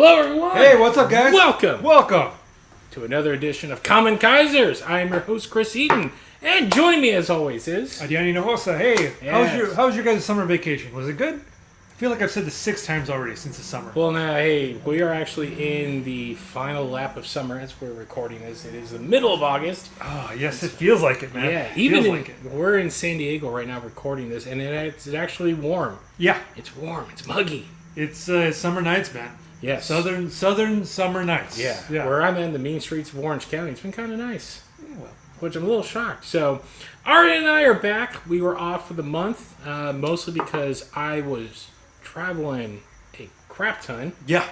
Hello, everyone. Hey, what's up, guys? Welcome to another edition of Kamen Kaizers. I am your host, Chris Eaton, and joining me, as always, is Arian and Chris. Hey, Yes. how was your guys' summer vacation? Was it good? I feel like I've said this 6 times already since the summer. Well, now, hey, we are actually in the final lap of summer as we're recording this. It is the middle of August. Oh, yes, it feels like it, man. Yeah, we're in San Diego right now recording this, and it's actually warm. Yeah, It's warm. It's muggy. it's summer nights, man. Yes. Southern summer nights. Yeah. Where I'm in the mean streets of Orange County, it's been kind of nice. Well, Which I'm a little shocked. So, Arian and I are back. We were off for the month, mostly because I was traveling a crap ton. yeah.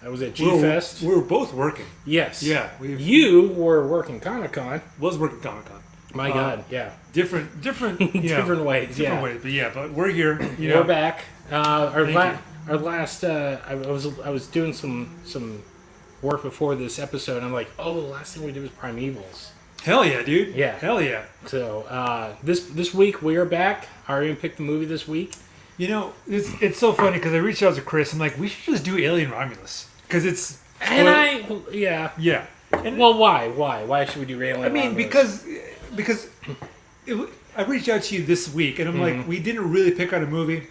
I was at G-Fest. We were both working. Yes. Yeah. You were working Comic-Con. Was working Comic-Con. My God, yeah. Different, Different ways, yeah. Different ways, but we're here. We're back. Our last, I was doing some work before this episode, and I'm like, oh, the last thing we did was Primevals. Hell yeah, dude. Yeah. Hell yeah. So, this week we are back. Arian picked the movie this week. You know, it's so funny because I reached out to Chris. I'm like, we should just do Alien Romulus because it's. Yeah. Yeah. And, Well, why? Why should we do Alien? I mean, because I reached out to you this week, and I'm like, we didn't really pick out a movie,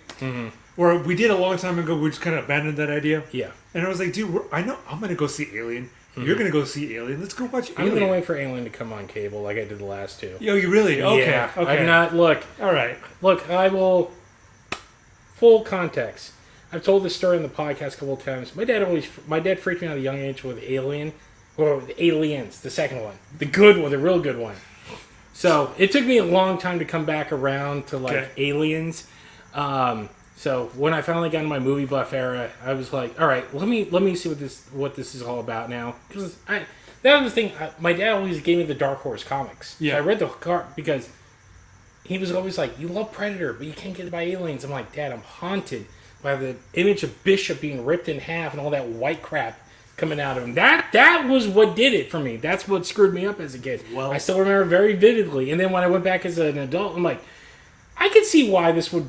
or we did a long time ago. We just kind of abandoned that idea. Yeah. And I was like, dude, I know I'm gonna go see Alien. You're gonna go see Alien. Let's go watch Alien. I'm gonna wait for Alien to come on cable like I did the last two. Yo, you really? Okay. Yeah, Okay. I'm not. Look, All right. I will. Full context. I've told this story in the podcast a couple of times. My dad freaked me out at a young age with Alien, or with Aliens, the second one, the good one, the real good one. So it took me a long time to come back around to Aliens. So when I finally got in my movie buff era, I was like, all right, let me see what this is all about now. Because that was the thing. My dad always gave me the Dark Horse comics. Yeah. I read the car because he was always like, you love Predator, but you can't get it by Aliens. I'm like, Dad, I'm haunted by the image of Bishop being ripped in half and all that white crap coming out of him. That was what did it for me. That's what screwed me up as a kid. Well, I still remember very vividly. And then when I went back as an adult, I'm like, I could see why this would,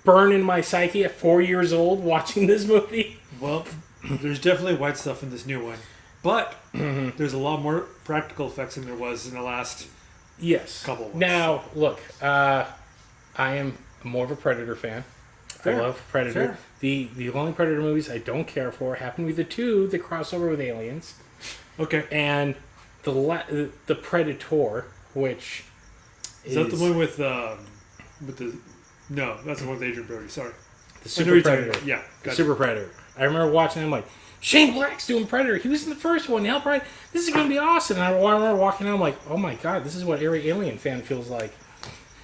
burn in my psyche at 4 years old watching this movie. Well, there's definitely white stuff in this new one, but there's a lot more practical effects than there was in the last. Yes. Couple ones. Now, look, I am more of a Predator fan. Fair. I love Predator. Fair. The only Predator movies I don't care for happen to be the two that cross over with Aliens. Okay. And the Predator, which Is that the one with the? No, that's the one with Adrian Brody. Sorry. The Super Predator. Yeah. The Gotcha. Super Predator. I remember watching him like, Shane Black's doing Predator. He was in the first one. Hell, right? This is going to be awesome. And I remember walking out, I'm like, oh my God, this is what every Alien fan feels like.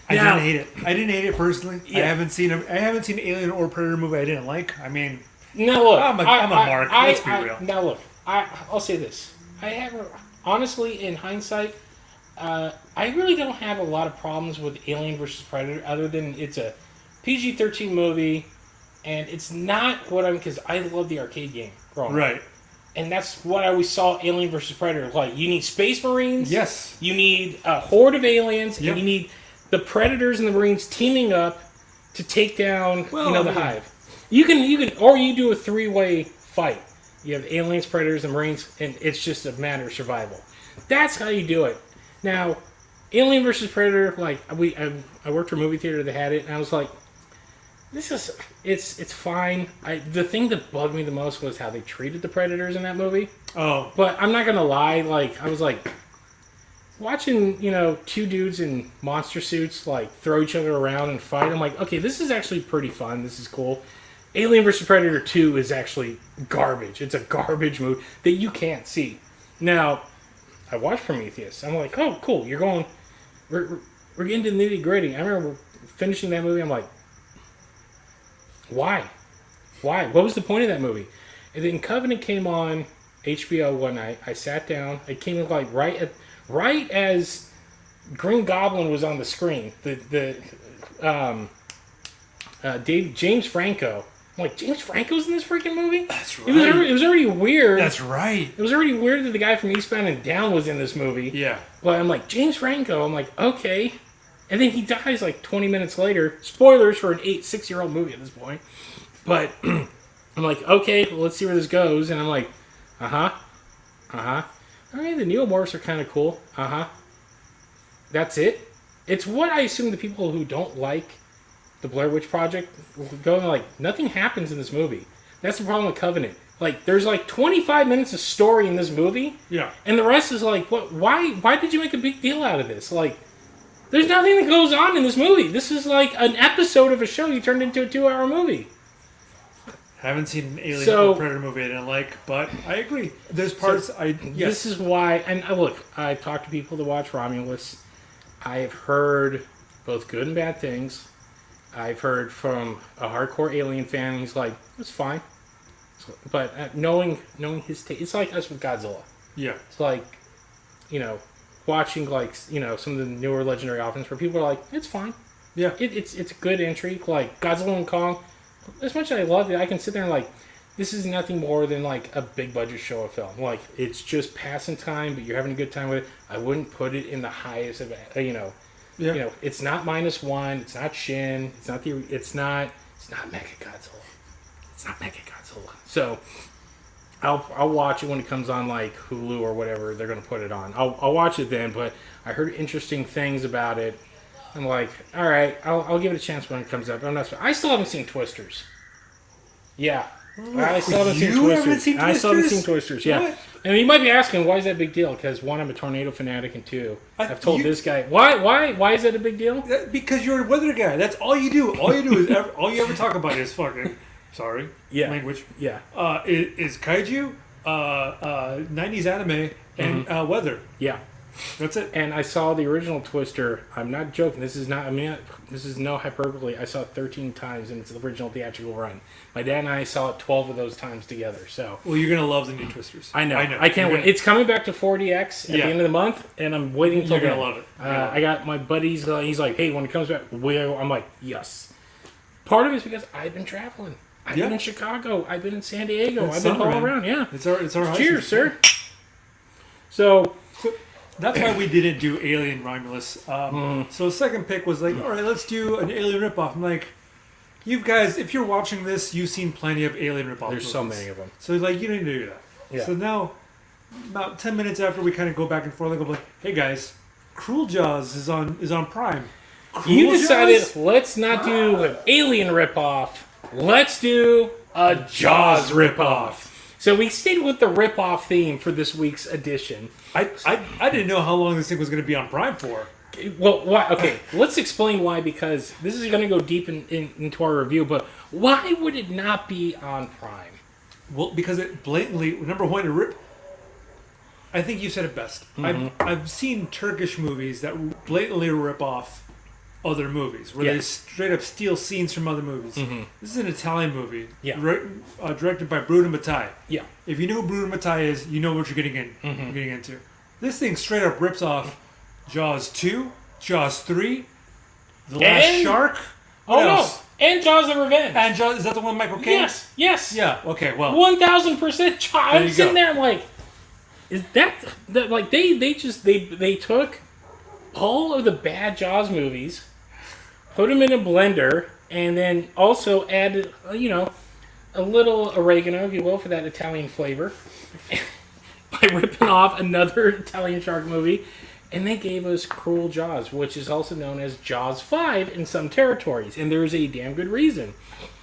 I didn't hate it. I didn't hate it personally. Yeah. I haven't seen Alien or Predator movie I didn't like. I mean, Now look, I'm a mark. Let's be real. Now look, I'll say this. I have, honestly, in hindsight, I really don't have a lot of problems with Alien versus Predator, other than it's a PG-13 movie, and it's not what because I love the arcade game growing up. Right. And that's what I always saw Alien versus Predator like. You need Space Marines. Yes. You need a horde of aliens, Yep. and you need the Predators and the Marines teaming up to take down, the Hive. You can, or you do a 3-way fight. You have aliens, Predators, and Marines, and it's just a matter of survival. That's how you do it. Now, Alien versus Predator, I worked for a movie theater that had it, and I was like, it's fine. The thing that bugged me the most was how they treated the Predators in that movie. Oh. But I'm not gonna lie, I was like, watching, two dudes in monster suits, throw each other around and fight, I'm like, okay, this is actually pretty fun. This is cool. Alien vs. Predator 2 is actually garbage. It's a garbage movie that you can't see. Now, I watched Prometheus. I'm like, oh, cool. We're getting to the nitty gritty. I remember finishing that movie. I'm like, why? What was the point of that movie? And then Covenant came on HBO one night. I sat down. It came in right as Green Goblin was on the screen. James Franco. I'm like, James Franco's in this freaking movie? That's right. It was already weird. That's right. It was already weird that the guy from Eastbound and Down was in this movie. Yeah. But I'm like, James Franco. I'm like, okay. And then he dies 20 minutes later. Spoilers for an 6-year-old movie at this point. But I'm like, okay, well, let's see where this goes. And I'm like, uh-huh. All right, the neomorphs are kind of cool. That's it. It's what I assume the people who don't like the Blair Witch Project go like, nothing happens in this movie. That's the problem with Covenant. Like, there's like 25 minutes of story in this movie. Yeah. And the rest is like, what? Why did you make a big deal out of this? Like, there's nothing that goes on in this movie. This is like an episode of a show you turned into a 2-hour movie. Haven't seen an Alien or Predator movie I didn't like, but I agree. There's parts yes. This is why, and look, I've talked to people that watch Romulus. I've heard both good and bad things. I've heard from a hardcore Alien fan, he's like, it's fine. But knowing his taste, it's like us with Godzilla. Yeah. It's like, watching like, some of the newer legendary offense where people are like, it's fine. Yeah. It's a good entry. Like, Godzilla and Kong, as much as I love it, I can sit there and like, this is nothing more than like a big budget show of film. Like, it's just passing time, but you're having a good time with it. I wouldn't put it in the highest of, Yeah. It's not -1. It's not Shin. It's not Mechagodzilla. It's not Mechagodzilla. So I'll watch it when it comes on like Hulu or whatever they're gonna put it on. I'll watch it then. But I heard interesting things about it. I'm like, all right, I'll give it a chance when it comes up. I still haven't seen Twisters. Yeah. I still haven't seen Twisters. I still haven't seen Twisters. Yeah. What? And you might be asking, why is that a big deal? Because one, I'm a tornado fanatic, and two, I've told this guy, why is that a big deal? Because you're a weather guy. That's all you do. All you do is all you ever talk about is fucking. Sorry. Yeah. Language. Yeah. Is kaiju, 90s anime, and weather. Yeah. That's it. And I saw the original Twister. I'm not joking. This is no hyperbole. I saw it 13 times in its original theatrical run. My dad and I saw it 12 of those times together. So. Well, you're gonna love the new Twisters. I know. I can't wait. It's coming back to 4DX at the end of the month, and I'm waiting until you're gonna love it. I got my buddies. He's like, hey, when it comes back, I'm like, yes. Part of it is because I've been traveling. I've been in Chicago. I've been in San Diego. I've been all around. Yeah. It's our cheers, sir. So that's why we didn't do Alien Romulus. So the second pick was like, all right, let's do an Alien ripoff. I'm like, you guys, if you're watching this, you've seen plenty of Alien ripoffs. There's so many of them. So like, you don't need to do that. Yeah. So now, about 10 minutes after we kind of go back and forth, I go like, hey guys, Cruel Jaws is on Prime. You decided, let's not do an Alien ripoff. Let's do a Jaws ripoff. So we stayed with the ripoff theme for this week's edition. I didn't know how long this thing was going to be on Prime for. Well, why? Okay, let's explain why, because this is going to go deep into our review, but why would it not be on Prime? Well, because it blatantly, number one, I think you said it best. I've seen Turkish movies that blatantly rip off other movies, where they straight up steal scenes from other movies. This is an Italian movie, directed by Bruno Mattei. Yeah. If you know who Bruno Mattei is, you know what you're getting into. This thing straight up rips off Jaws 2, Jaws 3, The Last Shark. What else? No! And Jaws the Revenge. And Jaws, is that the one with Michael Caine? Yes. Yeah. Okay. Well, 1000% Jaws. I'm sitting there, I'm like, is that like they took all of the bad Jaws movies, put them in a blender, and then also added, a little oregano, if you will, for that Italian flavor, by ripping off another Italian shark movie. And they gave us Cruel Jaws, which is also known as Jaws 5 in some territories. And there's a damn good reason.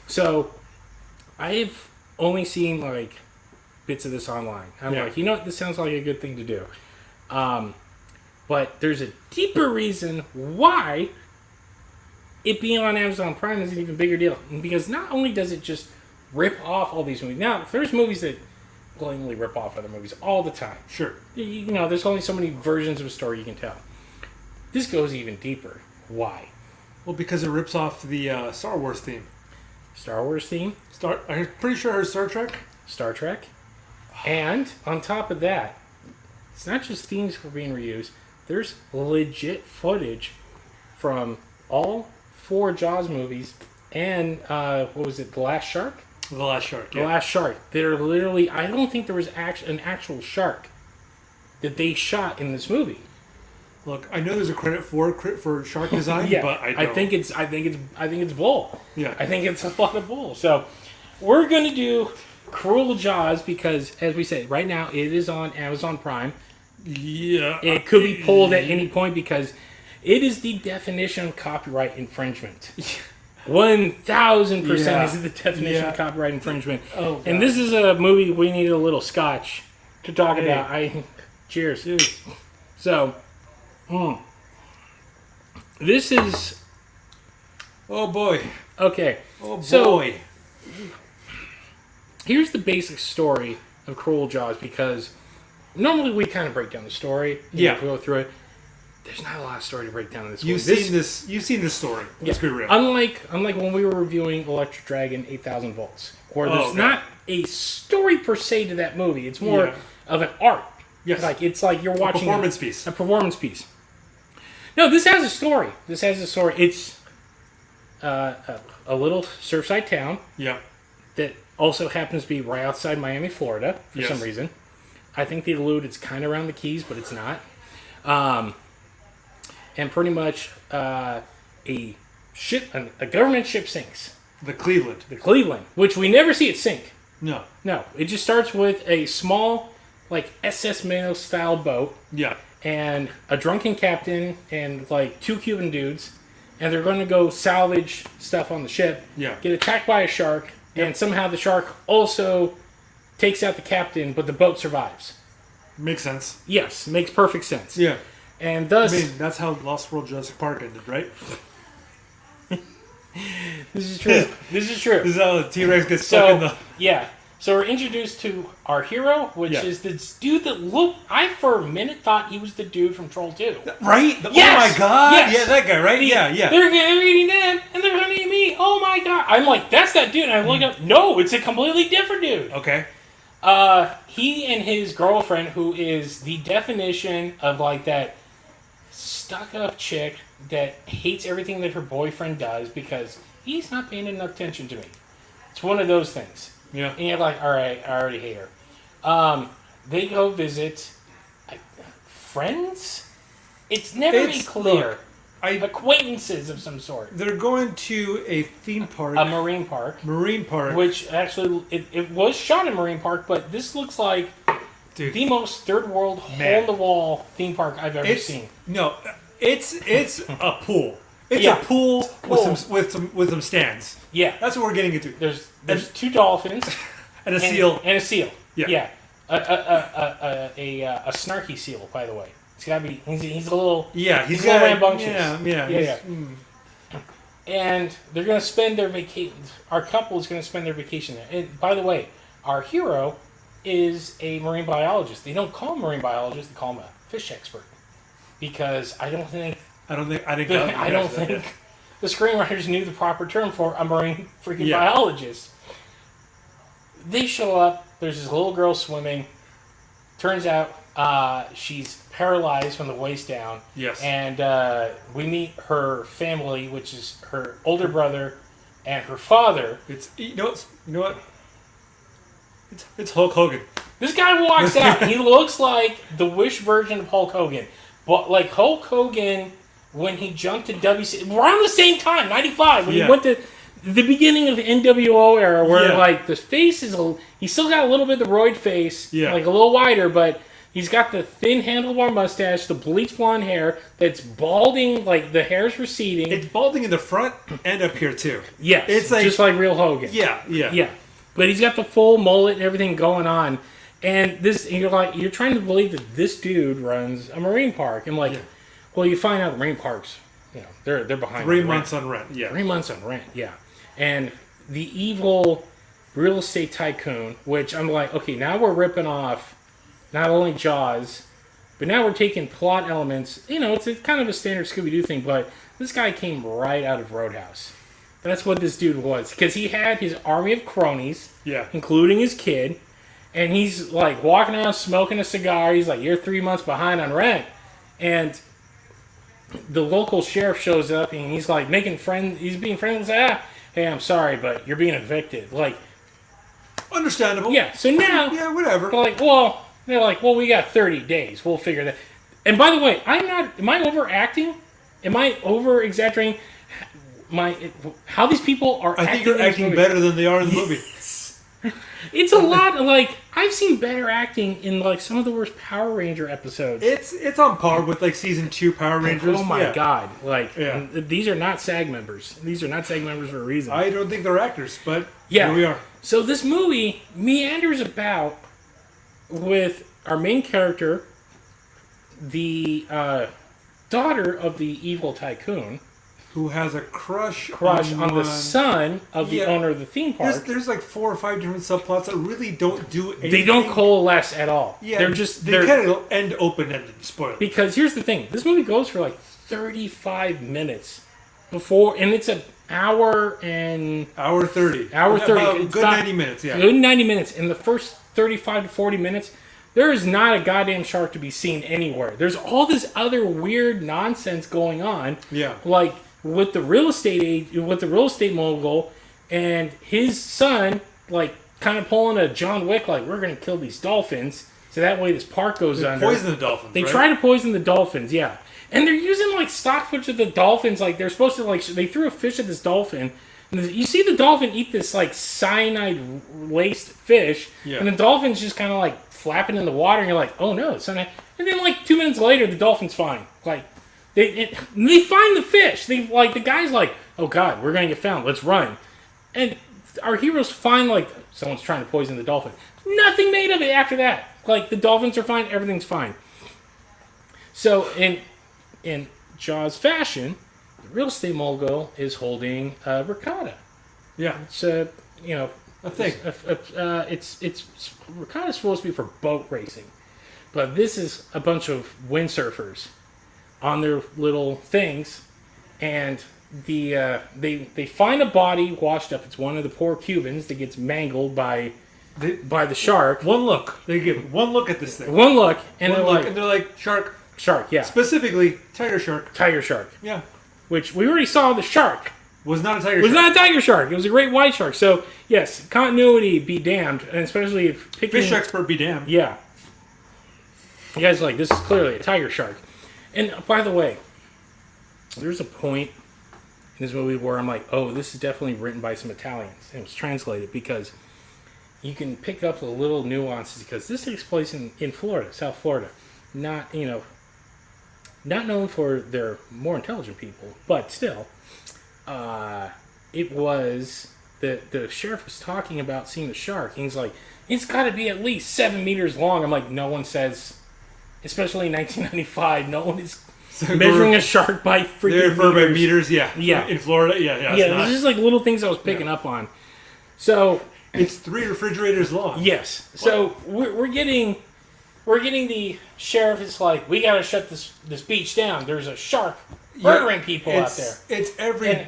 So, I've only seen, bits of this online. I'm like, this sounds like a good thing to do. But there's a deeper reason why it being on Amazon Prime is an even bigger deal. Because not only does it just rip off all these movies. Now, there's movies that blatantly rip off other movies all the time. Sure. There's only so many versions of a story you can tell. This goes even deeper. Why? Well, because it rips off the Star Wars theme. Star Wars theme? I'm pretty sure it's Star Trek. Star Trek. And on top of that, it's not just themes for being reused. There's legit footage from all 4 Jaws movies and, what was it, The Last Shark? The Last Shark, yeah. The Last Shark. They're literally, I don't think there was an actual shark that they shot in this movie. Look, I know there's a credit for shark design, but I don't. I think it's bull. Yeah. I think it's a lot of bull. So, we're going to do Cruel Jaws because, as we said, right now it is on Amazon Prime. Yeah. It could be pulled at any point because it is the definition of copyright infringement. 1,000% is the definition of copyright infringement. Oh, God. And this is a movie we need a little scotch to talk about. Cheers. So, this is... Oh, boy. Okay. Oh, boy. So, here's the basic story of Cruel Jaws because normally we kind of break down the story. Go through it. There's not a lot of story to break down in this movie. You've seen this story. Let's be real. Unlike when we were reviewing Electric Dragon 8,000 Volts, where there's not a story per se to that movie. It's more of an art. Yes. It's like you're watching a performance piece. No, this has a story. It's a little surfside town. Yeah. That also happens to be right outside Miami, Florida, for some reason. I think they allude it's kind of around the Keys, but it's not. And pretty much a government ship sinks. The Cleveland, which we never see it sink. No, it just starts with a small, like SS Minnow style boat. Yeah. And a drunken captain and like 2 Cuban dudes, and they're going to go salvage stuff on the ship. Yeah. Get attacked by a shark, and somehow the shark also takes out the captain, but the boat survives. Makes sense. Yes, makes perfect sense. Yeah. And thus... that's how Lost World Jurassic Park ended, right? This is true. This is how the T-Rex gets stuck in the... Yeah. So we're introduced to our hero, which is this dude that I for a minute thought he was the dude from Troll 2. Right? Yes! Oh my god! Yes! Yeah, that guy, right? Yeah. They're eating them, and they're hunting me. Oh my god. I'm like, that's that dude. And I look up, no, it's a completely different dude. Okay. He and his girlfriend, who is the definition of like that stuck-up chick that hates everything that her boyfriend does because he's not paying enough attention to me. It's one of those things. Yeah. And you're like, all right, I already hate her. They go visit friends? It's never made clear. Look, acquaintances of some sort. They're going to a theme park. A marine park. Which actually, it was shot in Marine Park, but this looks like the most third world, hole-in-the-wall theme park I've ever seen. No, it's a pool. It's a pool with some stands. Yeah. That's what we're getting into. There's 2 dolphins. and a seal. And a seal. Yeah. A snarky seal, by the way. It's gotta be. He's a little. Yeah, he's a little rambunctious. Yeah. And they're gonna spend their vacation. Our couple is gonna spend their vacation there. And by the way, our hero is a marine biologist. They don't call him a marine biologist. They call him a fish expert because I don't think the screenwriters knew the proper term for a marine freaking biologist. They show up. There's this little girl swimming. Turns out she's paralyzed from the waist down. Yes. And we meet her family, which is her older brother and her father. You know what? It's Hulk Hogan. This guy walks out. He looks like the Wish version of Hulk Hogan. But like Hulk Hogan when he jumped to WC around the same time, 95, when he went to the beginning of the NWO era, where like the face is he's still got a little bit of the roid face, like a little wider, but he's got the thin handlebar mustache, the bleach blonde hair that's balding, like the hair's receding. It's balding in the front and up here too. Yes, it's like, just like real Hogan. Yeah. But he's got the full mullet and everything going on, and you're trying to believe that this dude runs a marine park, and well, you find out the marine parks, they're behind 3 months on rent. 3 months on rent. And the evil real estate tycoon, which I'm like, okay, now we're ripping off not only Jaws, but now we're taking plot elements. It's kind of a standard Scooby-Doo thing, but this guy came right out of Roadhouse. That's what this dude was. Because he had his army of cronies, including his kid, and he's like walking around smoking a cigar. He's like, you're 3 months behind on rent. And the local sheriff shows up, and he's like making friends. He's being friendly. He's like, hey, I'm sorry, but you're being evicted. Like, understandable. Yeah, so now... Yeah, whatever. They're like, well, we got 30 days. We'll figure that... And by the way, am I overacting? Am I over-exaggerating how these people are acting? I think you're acting better than they are in the movie. It's a lot of, like, I've seen better acting in, like, some of the worst Power Ranger episodes. It's on par with, like, season 2 Power Rangers. Oh my god. Like, Yeah. these are not SAG members. These are not SAG members for a reason. I don't think they're actors, but Yeah. here we are. So this movie meanders about with our main character, the daughter of the evil tycoon, Who has a crush on the son of the owner of the theme park. There's like 4 or 5 different subplots that really don't do anything. They don't coalesce at all. Yeah, they're kind of end open-ended. Spoiler. Because here's the thing: this movie goes for like 35 minutes before, and it's an hour 30. Hour 30. It's Good 90 minutes. Yeah. Good 90 minutes. In the first 35 to 40 minutes, there is not a goddamn shark to be seen anywhere. There's all this other weird nonsense going on. Yeah. Like with the real estate mogul and his son, like kind of pulling a John Wick, like we're gonna kill these dolphins, so that way this park goes under. Poison the dolphins. They try to poison the dolphins, yeah. And they're using like stock footage of the dolphins, like they're supposed to, like, they threw a fish at this dolphin. And you see the dolphin eat this like cyanide laced fish, and the dolphin's just kind of like flapping in the water, and you're like, oh no, it's cyanide. And then like 2 minutes later, the dolphin's fine. Like they find the fish. The guy's like, oh god, we're gonna get found. Let's run. And our heroes find like someone's trying to poison the dolphin. Nothing made of it after that. Like the dolphins are fine. Everything's fine. So in Jaws fashion, the real estate mogul is holding a ricotta. Yeah. It's a thing. It's ricotta's supposed to be for boat racing, but this is a bunch of windsurfers on their little things, and they find a body washed up. It's one of the poor Cubans that gets mangled by the shark. One look. They give one look at this thing. One look, and they're like, shark. Shark, yeah. Specifically, tiger shark. Tiger shark. Yeah. Which we already saw the shark. Was not a tiger shark. Was not a tiger shark. It was a great white shark. So, yes, continuity be damned. And especially if picking... Fish expert be damned. Yeah. You guys are like, this is clearly a tiger shark. And, by the way, there's a point in this movie where I'm like, oh, this is definitely written by some Italians. And it was translated because you can pick up the little nuances, because this takes place in Florida, South Florida. Not known for their more intelligent people, but still, it was the sheriff was talking about seeing the shark. And he's like, it's got to be at least 7 meters long. I'm like, no one says, especially in 1995, no one is measuring a shark by freaking by meters. meters. Yeah, yeah. In Florida, yeah. It's just like little things I was picking up on. So it's 3 refrigerators long. Yes. So we're getting the sheriff is like, we gotta shut this beach down. There's a shark murdering people out there. It's every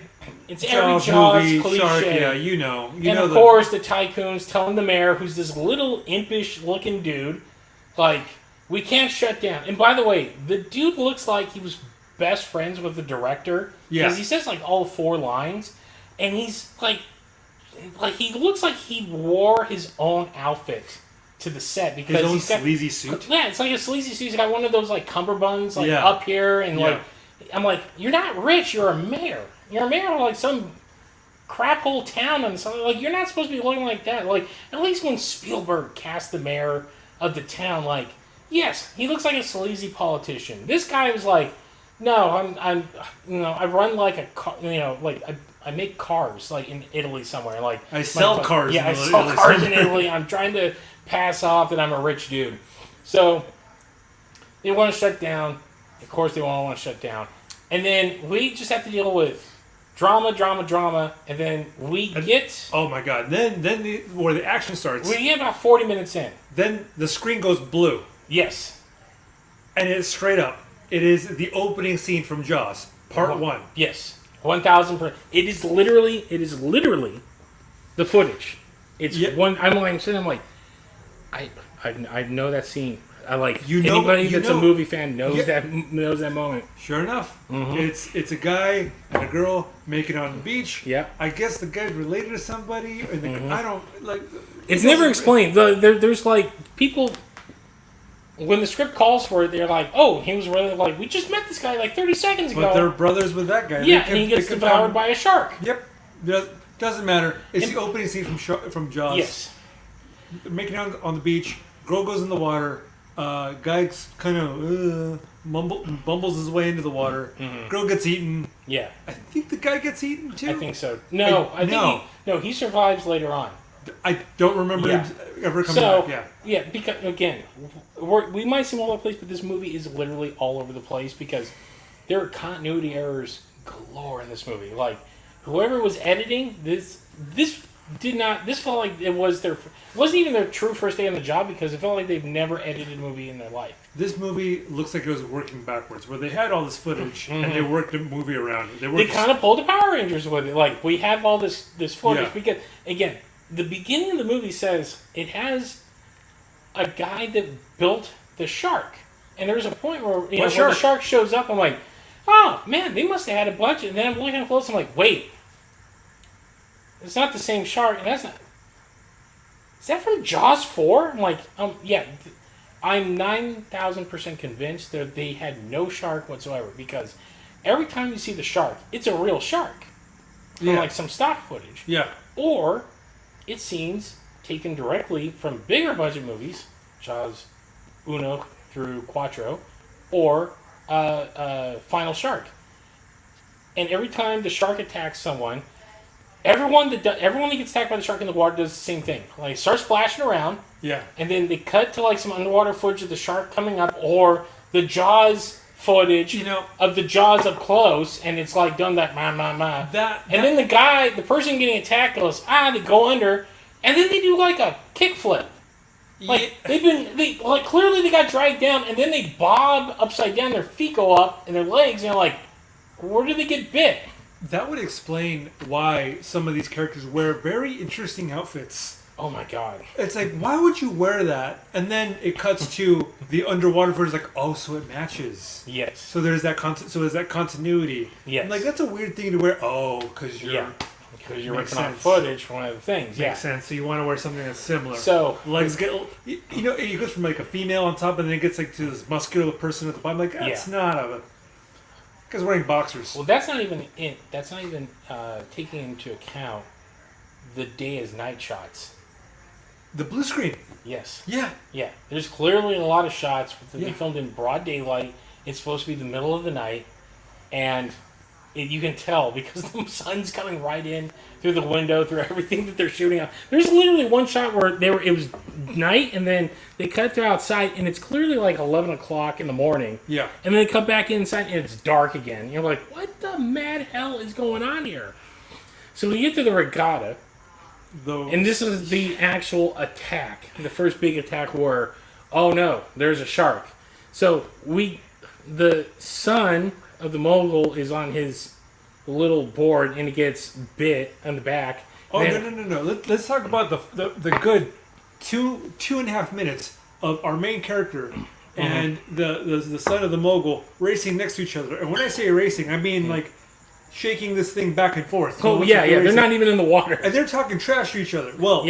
Jaws movie, cliche. Shark, yeah, you know. And of course, the tycoon's telling the mayor, who's this little impish looking dude, like, we can't shut down. And by the way, the dude looks like he was best friends with the director. Yeah. Because he says like all 4 lines, and he's like he looks like he wore his own outfit to the set, because his own he's got, sleazy suit. Yeah, it's like a sleazy suit. He's got one of those like cummerbunds up here, and like, I'm like, you're not rich. You're a mayor. You're a mayor of like some crap hole town and something. Like, you're not supposed to be looking like that. Like, at least when Spielberg cast the mayor of the town, like, yes, he looks like a sleazy politician. This guy was like, no, I'm I run like a car, like I make cars like in Italy somewhere. Like, I sell cars. Yeah, I sell cars in Italy. I'm trying to pass off that I'm a rich dude. So they want to shut down. Of course, they want to shut down, and then we just have to deal with drama, and then we get. Oh my god! Then where the action starts. We get about 40 minutes in. Then the screen goes blue. Yes. And it's straight up. It is the opening scene from Jaws, Part 1. Yes, 1,000%. It is literally the footage. It's one. I'm sitting. I'm like, I know that scene. I like anybody that's a movie fan knows that moment. Sure enough, it's a guy and a girl making it on the beach. Yeah, I guess the guy's related to somebody. And I don't like. It's never explained. There's like people. When the script calls for it, they're like, "Oh, he was really like we just met this guy like 30 seconds ago." But they're brothers with that guy. Yeah, and he gets devoured by a shark. Yep, doesn't matter. It's the opening scene from Jaws. Yes, making out on the beach. Girl goes in the water. Guy's kind of bumbles his way into the water. Mm-hmm. Girl gets eaten. Yeah. I think the guy gets eaten too. I think so. No, I think he survives later on. I don't remember him ever coming back. Yeah. Yeah, because again, we might seem all over the place, but this movie is literally all over the place because there are continuity errors galore in this movie. Like whoever was editing this felt like it wasn't even their true first day on the job because it felt like they've never edited a movie in their life. This movie looks like it was working backwards, where they had all this footage and they worked the movie around. They kind of pulled the Power Rangers with it. Like we have all this footage because again, the beginning of the movie says it has a guy that built the shark, and there's a point where when the shark shows up, I'm like, oh man, they must have had a budget. And then I'm looking close, I'm like, wait. It's not the same shark, and that's not. Is that from Jaws 4? I'm like, yeah. I'm 9,000% convinced that they had no shark whatsoever because every time you see the shark, it's a real shark from like some stock footage. Yeah. Or it's scenes taken directly from bigger budget movies, Jaws Uno through Quattro, or Final Shark. And every time the shark attacks someone, everyone that gets attacked by the shark in the water does the same thing. Like it starts splashing around. Yeah. And then they cut to like some underwater footage of the shark coming up, or the Jaws footage of the Jaws up close, and it's like done that and then the person getting attacked goes they go under, and then they do like a kickflip. Like clearly they got dragged down, and then they bob upside down. Their feet go up, and their legs, and they're like, where did they get bit? That would explain why some of these characters wear very interesting outfits. Oh my god! It's like, why would you wear that? And then it cuts to the underwater footage. Like, oh, so it matches. Yes. So there's that continuity. Yes. And like that's a weird thing to wear. Oh, because you're ripping off footage from one of the things. Makes sense. So you want to wear something that's similar. So legs get it goes from like a female on top, and then it gets like to this muscular person at the bottom. Like that's not a. Because wearing boxers. Well, that's not even it. That's not even taking into account the day as night shots. The blue screen. Yes. Yeah. Yeah. There's clearly a lot of shots that they filmed in broad daylight. It's supposed to be the middle of the night, and you can tell because the sun's coming right in through the window, through everything that they're shooting at. There's literally one shot where it was night, and then they cut to outside, and it's clearly like 11 o'clock in the morning. Yeah. And then they come back inside, and it's dark again. You're like, what the mad hell is going on here? So we get to the regatta, and this is the actual attack, the first big attack where, oh no, there's a shark. So the son of the mogul is on his little board, and he gets bit on the back. Oh, no. Let's talk about the good 2.5 minutes of our main character and the son of the mogul racing next to each other. And when I say racing, I mean like shaking this thing back and forth. Oh, yeah, they're not even in the water. And they're talking trash to each other. Well,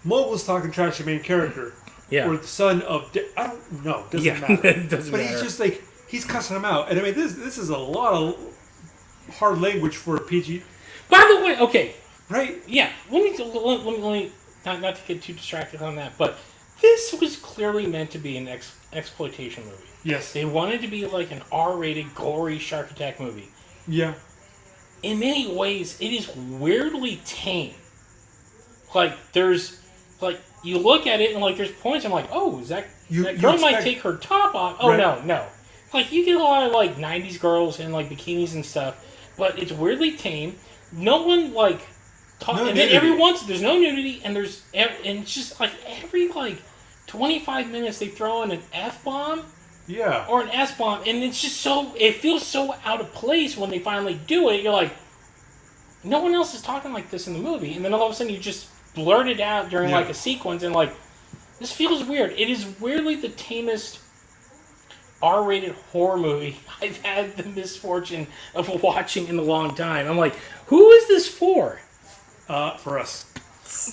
mogul's talking trash to the main character. Yeah. Or the son of... I don't know. Doesn't matter. It doesn't matter. But he's just like... He's cussing him out. And I mean, this is a lot of hard language for a PG. By the way, okay. Right? Yeah. Let me not to get too distracted on that, but this was clearly meant to be an exploitation movie. Yes. They wanted to be like an R-rated, gory shark attack movie. Yeah. In many ways, it is weirdly tame. Like, you look at it and, like, there's points I'm like, oh, is that girl might take her top off. Oh, right. No. Like, you get a lot of, like, 90s girls in, like, bikinis and stuff, but it's weirdly tame. No one, like, and then every once, there's no nudity, and it's just, like, every, like, 25 minutes they throw in an F-bomb. Yeah. Or an S-bomb, and it's just it feels so out of place when they finally do it. You're like, no one else is talking like this in the movie, and then all of a sudden you just blurt it out during, like, a sequence, and, like, this feels weird. It is weirdly the tamest R-rated horror movie I've had the misfortune of watching in a long time. I'm like, who is this for? For us.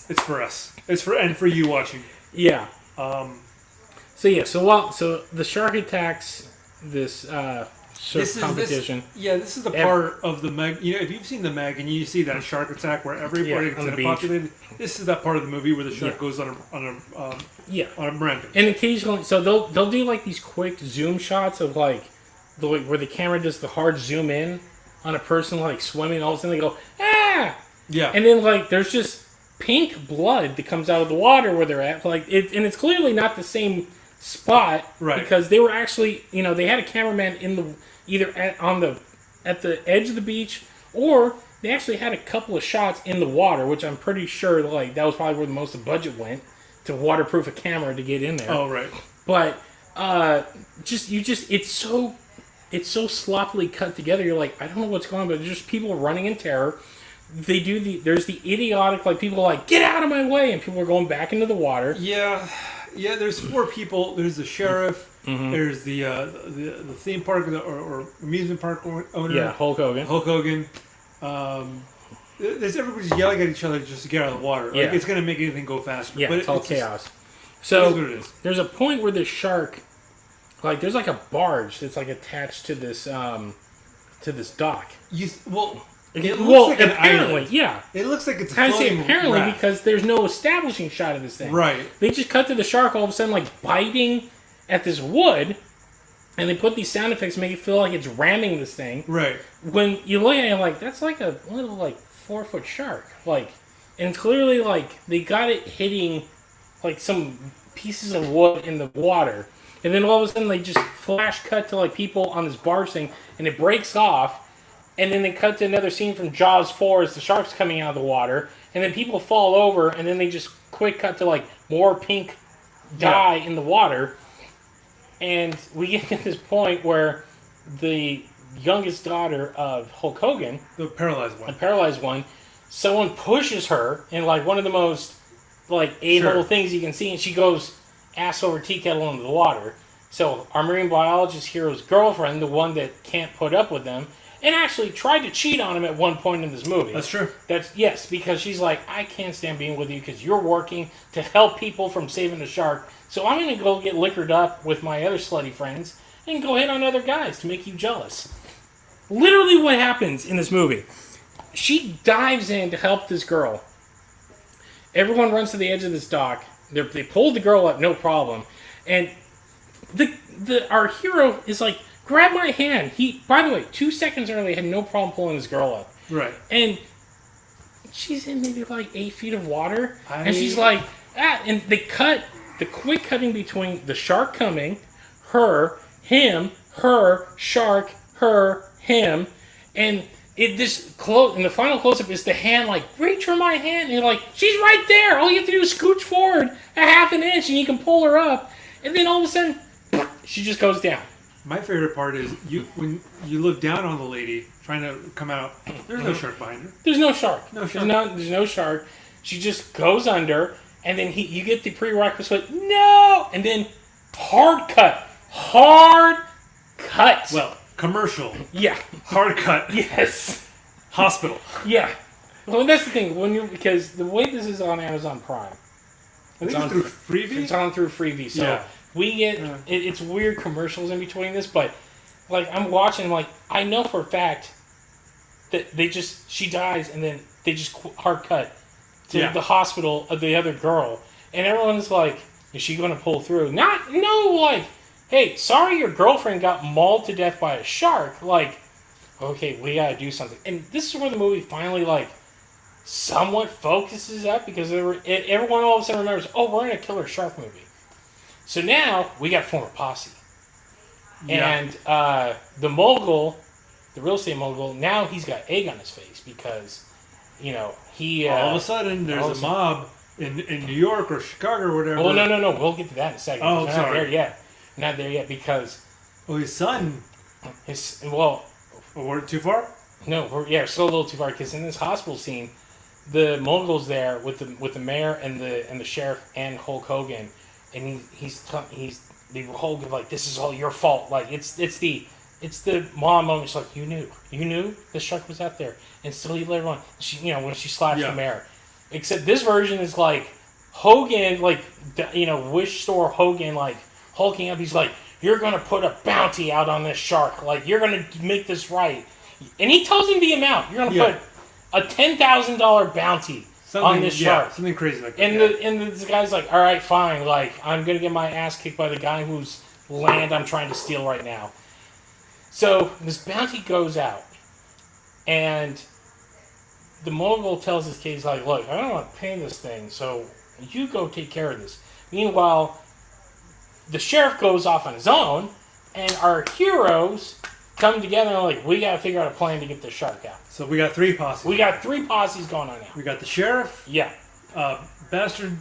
It's for us. And for you watching. Yeah. So the shark attacks this competition. This is the part of the Meg. You know, if you've seen the Meg and you see that shark attack where everybody gets populated, this is that part of the movie where the shark goes on a brand. And occasionally, so they'll do like these quick zoom shots of like where the camera does the hard zoom in on a person like swimming. All of a sudden they go yeah, and then like there's just pink blood that comes out of the water where they're at, like and it's clearly not the same spot, right? Because they were actually, they had a cameraman in the either at the edge of the beach, or they actually had a couple of shots in the water, which I'm pretty sure like that was probably where the most of the budget went to waterproof a camera to get in there. Oh, right. But it's so sloppily cut together. You're like, I don't know what's going on, but there's just people running in terror. There's the idiotic, like, people are like, get out of my way, and people are going back into the water. Yeah, there's 4 people. There's the sheriff. Mm-hmm. There's the theme park or amusement park owner. Yeah, Hulk Hogan. There's everybody's yelling at each other just to get out of the water. Yeah. Like, it's going to make anything go faster. Yeah, but it's all chaos. So, it is what it is. There's a point where the shark, like, there's like a barge that's like attached to this dock. It looks like an island. Yeah. It looks like it's kind of say apparently raft. Because there's no establishing shot of this thing. Right. They just cut to the shark all of a sudden like biting at this wood, and they put these sound effects to make it feel like it's ramming this thing. Right. When you look at it, like, that's like a little like 4-foot shark. Like, and clearly like they got it hitting like some pieces of wood in the water. And then all of a sudden they just flash cut to like people on this barge thing, and it breaks off. And then they cut to another scene from Jaws 4 as the shark's coming out of the water. And then people fall over, and then they just quick cut to like more pink dye in the water. And we get to this point where the youngest daughter of Hulk Hogan, the paralyzed one, someone pushes her in like one of the most like a-hole things you can see, and she goes ass over tea kettle into the water. So our marine biologist hero's girlfriend, the one that can't put up with them, and actually tried to cheat on him at one point in this movie. That's true. Yes, because she's like, I can't stand being with you because you're working to help people from saving the shark. So I'm going to go get liquored up with my other slutty friends and go hit on other guys to make you jealous. Literally what happens in this movie. She dives in to help this girl. Everyone runs to the edge of this dock. They pull the girl up, no problem. And our hero is like, grab my hand. He, by the way, 2 seconds earlier had no problem pulling this girl up. Right. And she's in maybe like 8 feet of water. And she's like, and they cut the quick cutting between the shark coming, her, him, her, shark, her, him, and in the final close-up is the hand like, reach for my hand, and you're like, she's right there. All you have to do is scooch forward a half an inch, and you can pull her up. And then all of a sudden, she just goes down. My favorite part is when you look down on the lady trying to come out. There's no shark behind her. There's no shark. No shark. There's no shark. She just goes under, and then you get the prerequisite no, and then hard cut. Well, commercial. Yeah. Hard cut. Yes. Hospital. Yeah. Well, that's the thing because the way this is on Amazon Prime. It's on through Freevee. It's on through Freevee. So we get it's weird commercials in between this, but like I'm watching, like I know for a fact that she dies, and then they just hard cut to the hospital of the other girl, and everyone's like, "Is she going to pull through?" Like, hey, sorry, your girlfriend got mauled to death by a shark. Like, okay, we gotta do something, and this is where the movie finally like somewhat focuses up because everyone all of a sudden remembers, oh, we're in a killer shark movie. So now we got former posse. Yeah. And the mogul, the real estate mogul, now he's got egg on his face because, he... all of a sudden, there's a mob in New York or Chicago or whatever. Oh, no. We'll get to that in a second. Oh, sorry. Not there yet because... Oh, his son... we're too far? No, we're still a little too far because in this hospital scene, the mogul's there with the mayor and the sheriff and Hulk Hogan, and he's the Hogan like, this is all your fault. Like it's the mom moment. She's like, you knew the shark was out there, and still you let her on. She when she slaps the mayor. Except this version is like Hogan, like wish store Hogan, like hulking up. He's like, you're going to put a bounty out on this shark. Like, you're going to make this right. And he tells him the amount. You're going to put a $10,000 bounty on this shark. Something crazy like that. And the guy's like, all right, fine. Like, I'm going to get my ass kicked by the guy whose land I'm trying to steal right now. So this bounty goes out. And the mogul tells his kid, he's like, look, I don't want to pay this thing, so you go take care of this. Meanwhile, the sheriff goes off on his own, and our heroes come together and are like, we got to figure out a plan to get the shark out. So we got 3 posses. We got 3 posses going on now. We got the sheriff. Yeah. Bastard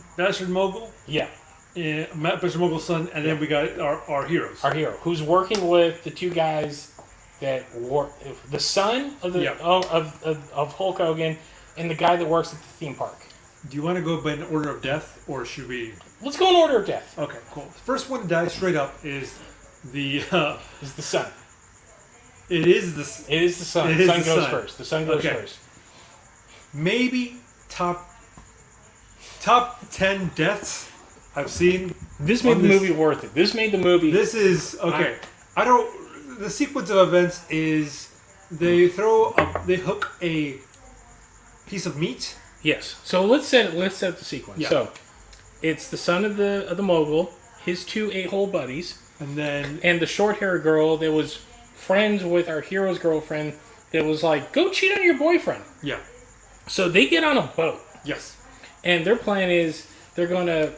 mogul. Yeah. Bastard mogul's son, and then we got our heroes. Our hero, who's working with the 2 guys that work, the son of the of Hulk Hogan, and the guy that works at the theme park. Do you want to go by an order of death, or should we? Let's go in order of death. Okay, cool. The first one to die straight up is the is the son. It is the son. The son goes first. The son goes first. Maybe top 10 deaths I've seen. This made the movie worth it. This made the movie. This is okay. The sequence of events is they hook a piece of meat. Yes. So let's set the sequence. Yeah. So it's the son of the mogul, his 2 8-hole buddies, and the short-haired girl that was friends with our hero's girlfriend that was like, go cheat on your boyfriend. Yeah. So they get on a boat. Yes. And their plan is they're gonna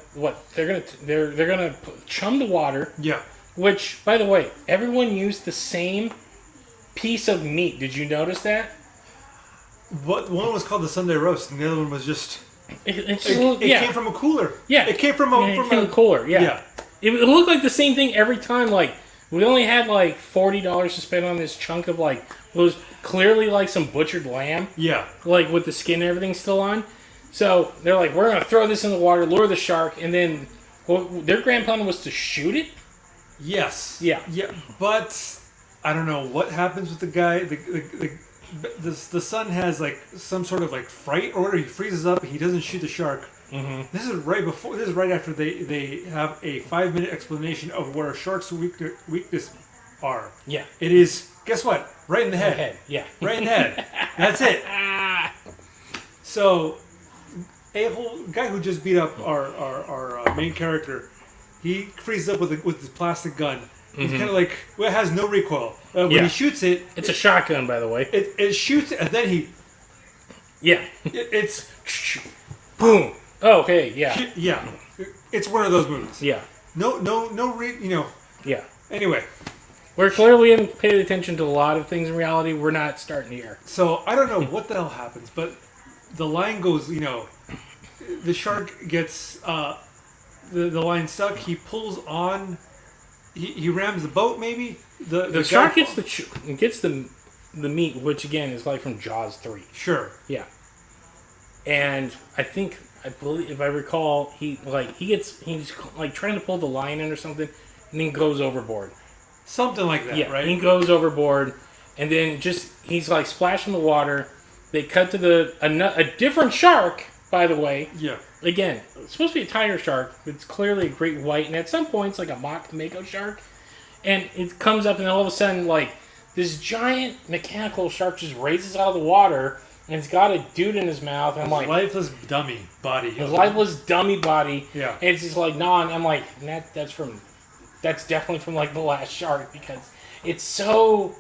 chum the water. Yeah. Which, by the way, everyone used the same piece of meat. Did you notice that? One was called the Sunday roast, and the other one was just. It came from a cooler. Yeah. It came from a cooler. Yeah. It looked like the same thing every time. Like, we only had like $40 to spend on this chunk of like what was clearly like some butchered lamb. Yeah. Like with the skin and everything still on. So they're like, we're gonna throw this in the water, lure the shark, and then their grand plan was to shoot it. Yes. Yeah. Yeah. But I don't know what happens with the guy. The son has like some sort of like fright order. He freezes up. And he doesn't shoot the shark. Mm-hmm. This is right after they have a 5-minute explanation of where a shark's weakness are. Yeah. It is. Guess what? Right in the head. Yeah. Right in the head. That's it. So, a whole guy who just beat up our main character. He freezes up with his plastic gun. He's kind of like, it has no recoil. When he shoots it... It's a shotgun, by the way. It shoots, and then he... Yeah. It's... Boom. Oh, okay, yeah. Yeah. It's one of those movies. Yeah. Yeah. Anyway. We're clearly haven't paid attention to a lot of things in reality. We're not starting here. So, I don't know what the hell happens, but the line goes, the shark gets... The line stuck. He pulls on. He rams the boat. Maybe the shark gets the meat, which again is like from Jaws 3. Sure. Yeah. And I believe if I recall, he's like trying to pull the line in or something, and then goes overboard. Something like that. Yeah. Right. He goes overboard, and then he's like splashing the water. They cut to a different shark, by the way. Yeah. Again, it's supposed to be a tiger shark, but it's clearly a great white, and at some point it's like a mock mako shark. And it comes up, and then all of a sudden, like, this giant mechanical shark just raises out of the water, and it's got a dude in his mouth, and I'm like... lifeless dummy body. A lifeless dummy body. Yeah. And it's just like, nah, and I'm like, that's definitely from, like, The Last Shark, because it's so...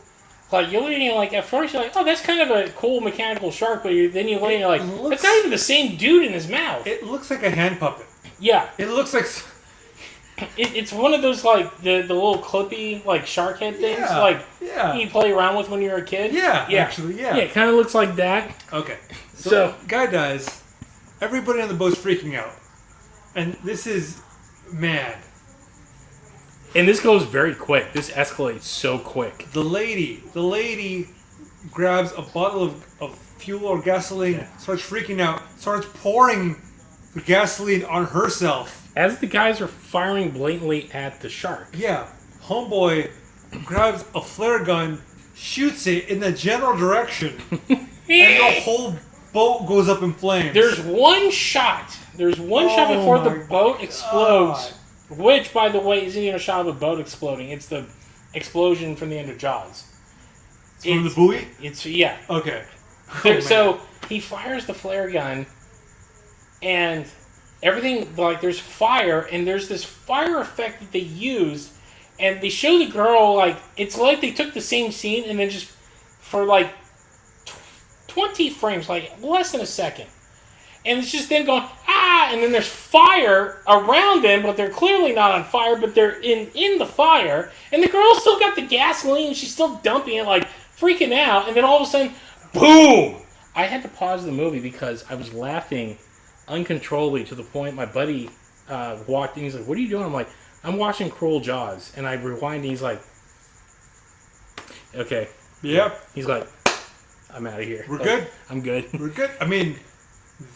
Like, you're looking like, at first you're like, oh, that's kind of a cool mechanical shark, but then you look and you're like, that's not even the same dude in his mouth. It looks like a hand puppet. Yeah. It looks like... It's one of those, like, the little clippy, like, shark head things, you play around with when you're a kid. Yeah, actually, yeah. Yeah, it kind of looks like that. Okay. So, guy dies. Everybody on the boat's freaking out. And this is mad. And this goes very quick. This escalates so quick. The lady grabs a bottle of fuel or gasoline, starts freaking out, starts pouring the gasoline on herself. As the guys are firing blatantly at the shark. Yeah. Homeboy grabs a flare gun, shoots it in the general direction, and the whole boat goes up in flames. There's one shot. Shot before the boat explodes. which, by the way, isn't even a shot of a boat exploding. It's the explosion from the end of Jaws. From the buoy? Yeah. Okay. So he fires the flare gun, and everything, like, there's fire, and there's this fire effect that they used, and they show the girl, like, it's like they took the same scene and then just, for, like, 20 frames, like, less than a second. And it's just them going, ah, and then there's fire around them, but they're clearly not on fire, but they're in the fire, and the girl's still got the gasoline, and she's still dumping it, like, freaking out, and then all of a sudden, boom! I had to pause the movie because I was laughing uncontrollably to the point my buddy walked in. He's like, "What are you doing?" I'm like, "I'm watching Cruel Jaws." And I rewind, and he's like, "Okay." Yep. He's like, "I'm out of here. We're good? I'm good." We're good? I mean,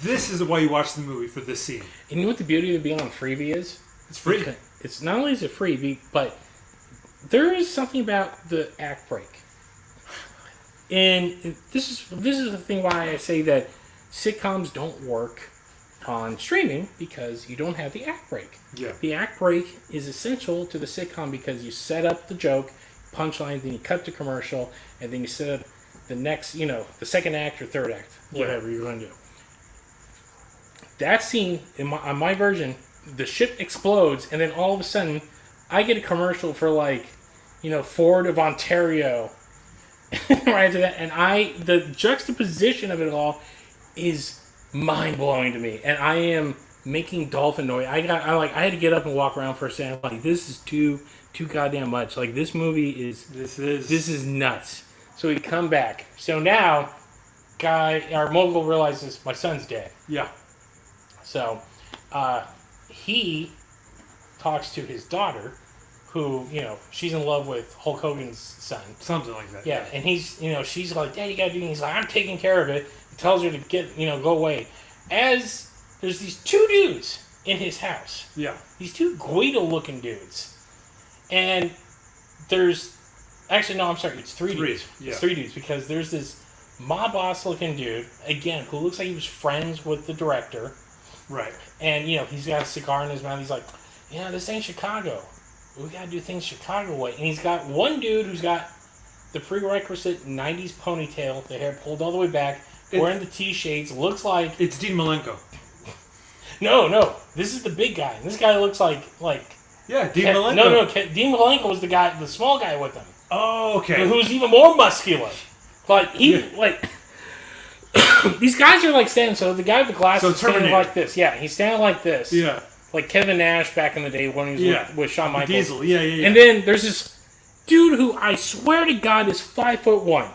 this is why you watch the movie, for this scene. And you know what the beauty of being on Freevee is? It's free. Because it's not only is it free, but there is something about the act break. And this is the thing why I say that sitcoms don't work on streaming, because you don't have the act break. Yeah. The act break is essential to the sitcom because you set up the joke, punchline, then you cut to commercial, and then you set up the next, the second act or third act, whatever you're going to do. That scene, on my version, the ship explodes, and then all of a sudden, I get a commercial for, like, Ford of Ontario. Right after that, and the juxtaposition of it all is mind-blowing to me, and I am making dolphin noise. I had to get up and walk around for a second. Like, this is too goddamn much. Like, this movie is this is nuts. So we come back. So now, our mogul realizes my son's dead. Yeah. So he talks to his daughter, who, she's in love with Hulk Hogan's son. Something like that. Yeah, and he's, she's like, "Dad, you gotta do it." He's like, "I'm taking care of it." He tells her to go away. As there's these two dudes in his house. Yeah. These two Guido-looking dudes. And there's, actually, no, I'm sorry, it's three dudes. Yeah. It's three dudes, because there's this mob boss-looking dude, again, who looks like he was friends with the director. Right. And, he's got a cigar in his mouth. He's like, "This ain't Chicago. We gotta do things Chicago way." And he's got one dude who's got the prerequisite 90s ponytail, the hair pulled all the way back, wearing the T-shades, looks like... It's Dean Malenko. No. This is the big guy. And this guy looks like... Yeah, Dean Malenko. No. Dean Malenko was the small guy with him. Oh, okay. Who's even more muscular. These guys are, like, standing... So the guy with the glasses is standing like this. Yeah, he's standing like this. Yeah. Like Kevin Nash back in the day when he was with Shawn Michaels. Diesel, yeah. And then there's this dude who I swear to God is 5'1".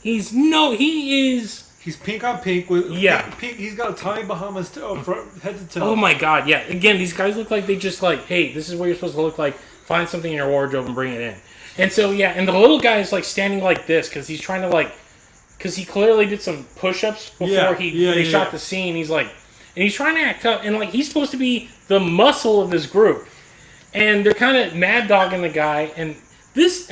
He's pink on pink with pink. He's got a Tommy Bahamas from head to toe. Oh my God, yeah. Again, these guys look like they just hey, this is what you're supposed to look like. Find something in your wardrobe and bring it in. And so and the little guy is standing like this because he's trying to because he clearly did some push-ups before they shot the scene. He's and he's trying to act up, and he's supposed to be the muscle of this group. And they're kind of mad dogging the guy. And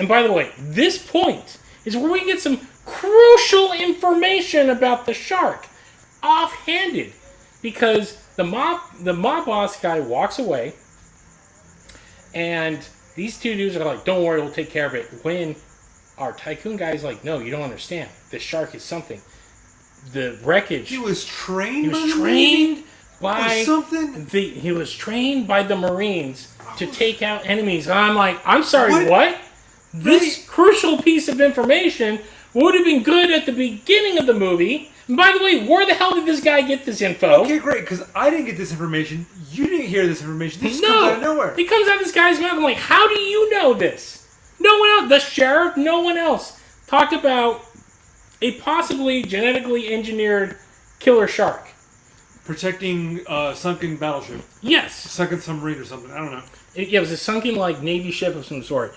by the way, this point is where we get some crucial information about the shark, offhanded, because the mob boss guy walks away, and these two dudes are like, "Don't worry, we'll take care of it." When our tycoon guy is like, "No, you don't understand. This shark is something." The wreckage. He was trained. He was trained by something. He was trained by the Marines to take out enemies. And I'm like, I'm sorry, what? This crucial piece of information would have been good at the beginning of the movie. And by the way, where the hell did this guy get this info? Okay, great, because I didn't get this information. You didn't hear this information. This comes out of nowhere. It comes out of this guy's mouth. I'm like, how do you know this? No one else. The sheriff, no one else talked about a possibly genetically engineered killer shark. Protecting a sunken battleship. Yes. Sunken submarine or something. I don't know. It was a sunken, Navy ship of some sort.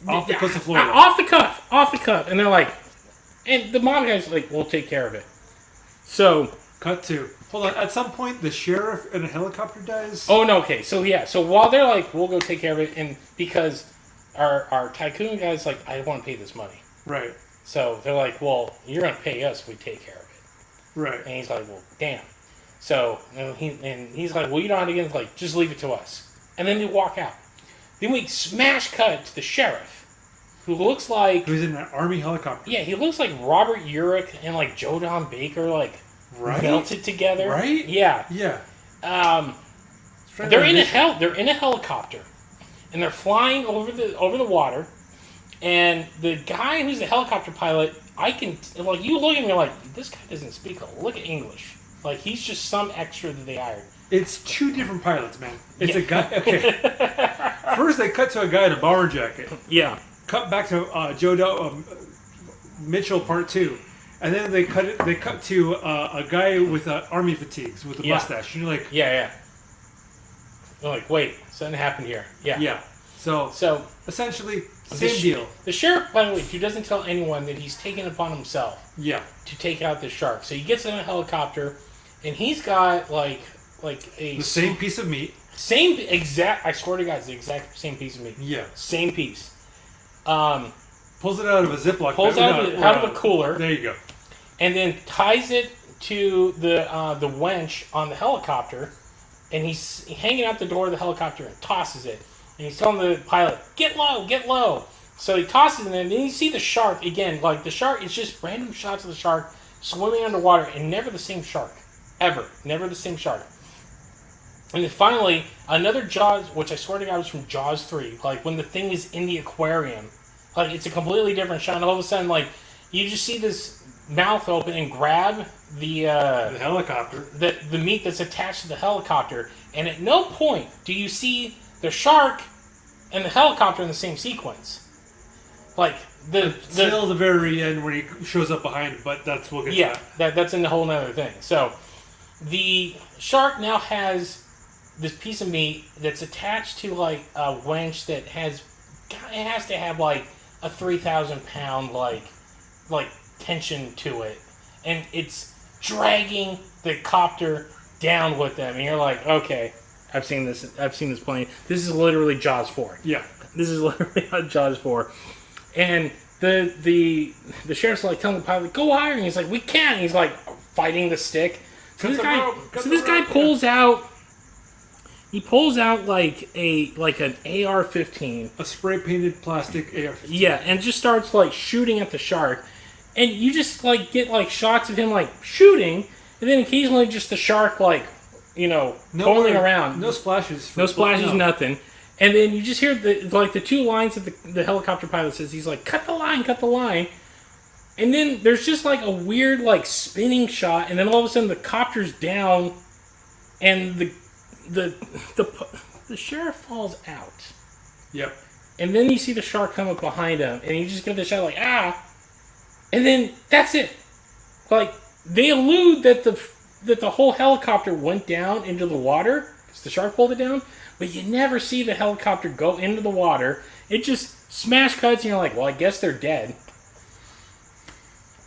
Off the coast of Florida. Off the cuff. And they're like, and the mob guy's like, "We'll take care of it." So. Cut to. Hold on. At some point, the sheriff in a helicopter dies? Oh, no, okay. So, so while they're like, "We'll go take care of it," and because our tycoon guy's like, "I want to pay this money." Right. So they're like, "Well, you're going to pay us if we take care of it." Right. And he's like, "Well, damn." So, he's like, "Well, you know how to get it?" Like, "Just leave it to us." and then they walk out. Then we smash cut to the sheriff, who looks like... Who's in an army helicopter. Yeah, he looks like Robert Urich and like Joe Don Baker, like, melted together. Right? Yeah. Yeah. They're in a helicopter, and they're flying over the water, and the guy who's the helicopter pilot, you look at me like, this guy doesn't speak a lick of English. Like, he's just some extra that they hired. It's two different pilots, man. It's a guy. Okay. First, they cut to a guy in a bomber jacket. Yeah. Cut back to Mitchell Part 2, and then they cut to a guy with army fatigues with a mustache. And you're like, yeah. They're like, wait, something happened here. Yeah. Yeah. So essentially, same deal. The sheriff, by the way, who doesn't tell anyone that he's taken upon himself. Yeah. To take out this shark. So he gets in a helicopter, and he's got the same piece of meat. I swear to God, it's the exact same piece of meat. Yeah. Same piece. Pulls it out of a Ziploc. Out of a cooler. There you go. And then ties it to the winch on the helicopter, and he's hanging out the door of the helicopter and tosses it. And he's telling the pilot, "Get low, get low." So he tosses it, and then you see the shark again. Like, the shark, it's just random shots of the shark swimming underwater, and never the same shark. Ever. Never the same shark. And then finally, another Jaws, which I swear to God was from Jaws 3, like when the thing is in the aquarium. Like, it's a completely different shot, and all of a sudden, like, you just see this mouth open and grab the helicopter. The meat that's attached to the helicopter, and at no point do you see the shark and the helicopter in the same sequence. Like, till the very end when he shows up behind it, but we'll get to that. That's a whole other thing. So, the shark now has this piece of meat that's attached to, like, a winch that has to have, like, a 3,000 pound, like tension to it. And it's dragging the copter down with them. And you're like, okay, I've seen this plenty. This is literally Jaws 4. Yeah. This is literally Jaws 4. And the sheriff's like telling the pilot, go higher, and he's like, we can't. And he's like fighting the stick. So this guy pulls out. He pulls out like an AR-15, a spray painted plastic AR-15. Yeah, and just starts like shooting at the shark, and you just like get like shots of him like shooting, and then occasionally just the shark like rolling around. No splashes. Nothing. And then you just hear the two lines that the helicopter pilot says. He's like, cut the line. And then there's just like a weird like spinning shot, and then all of a sudden the copter's down, and the sheriff falls out. Yep. And then you see the shark come up behind him, and you just get the shot like, ah! And then that's it. Like, they allude that the whole helicopter went down into the water, because the shark pulled it down, but you never see the helicopter go into the water. It just smash cuts, and you're like, well, I guess they're dead.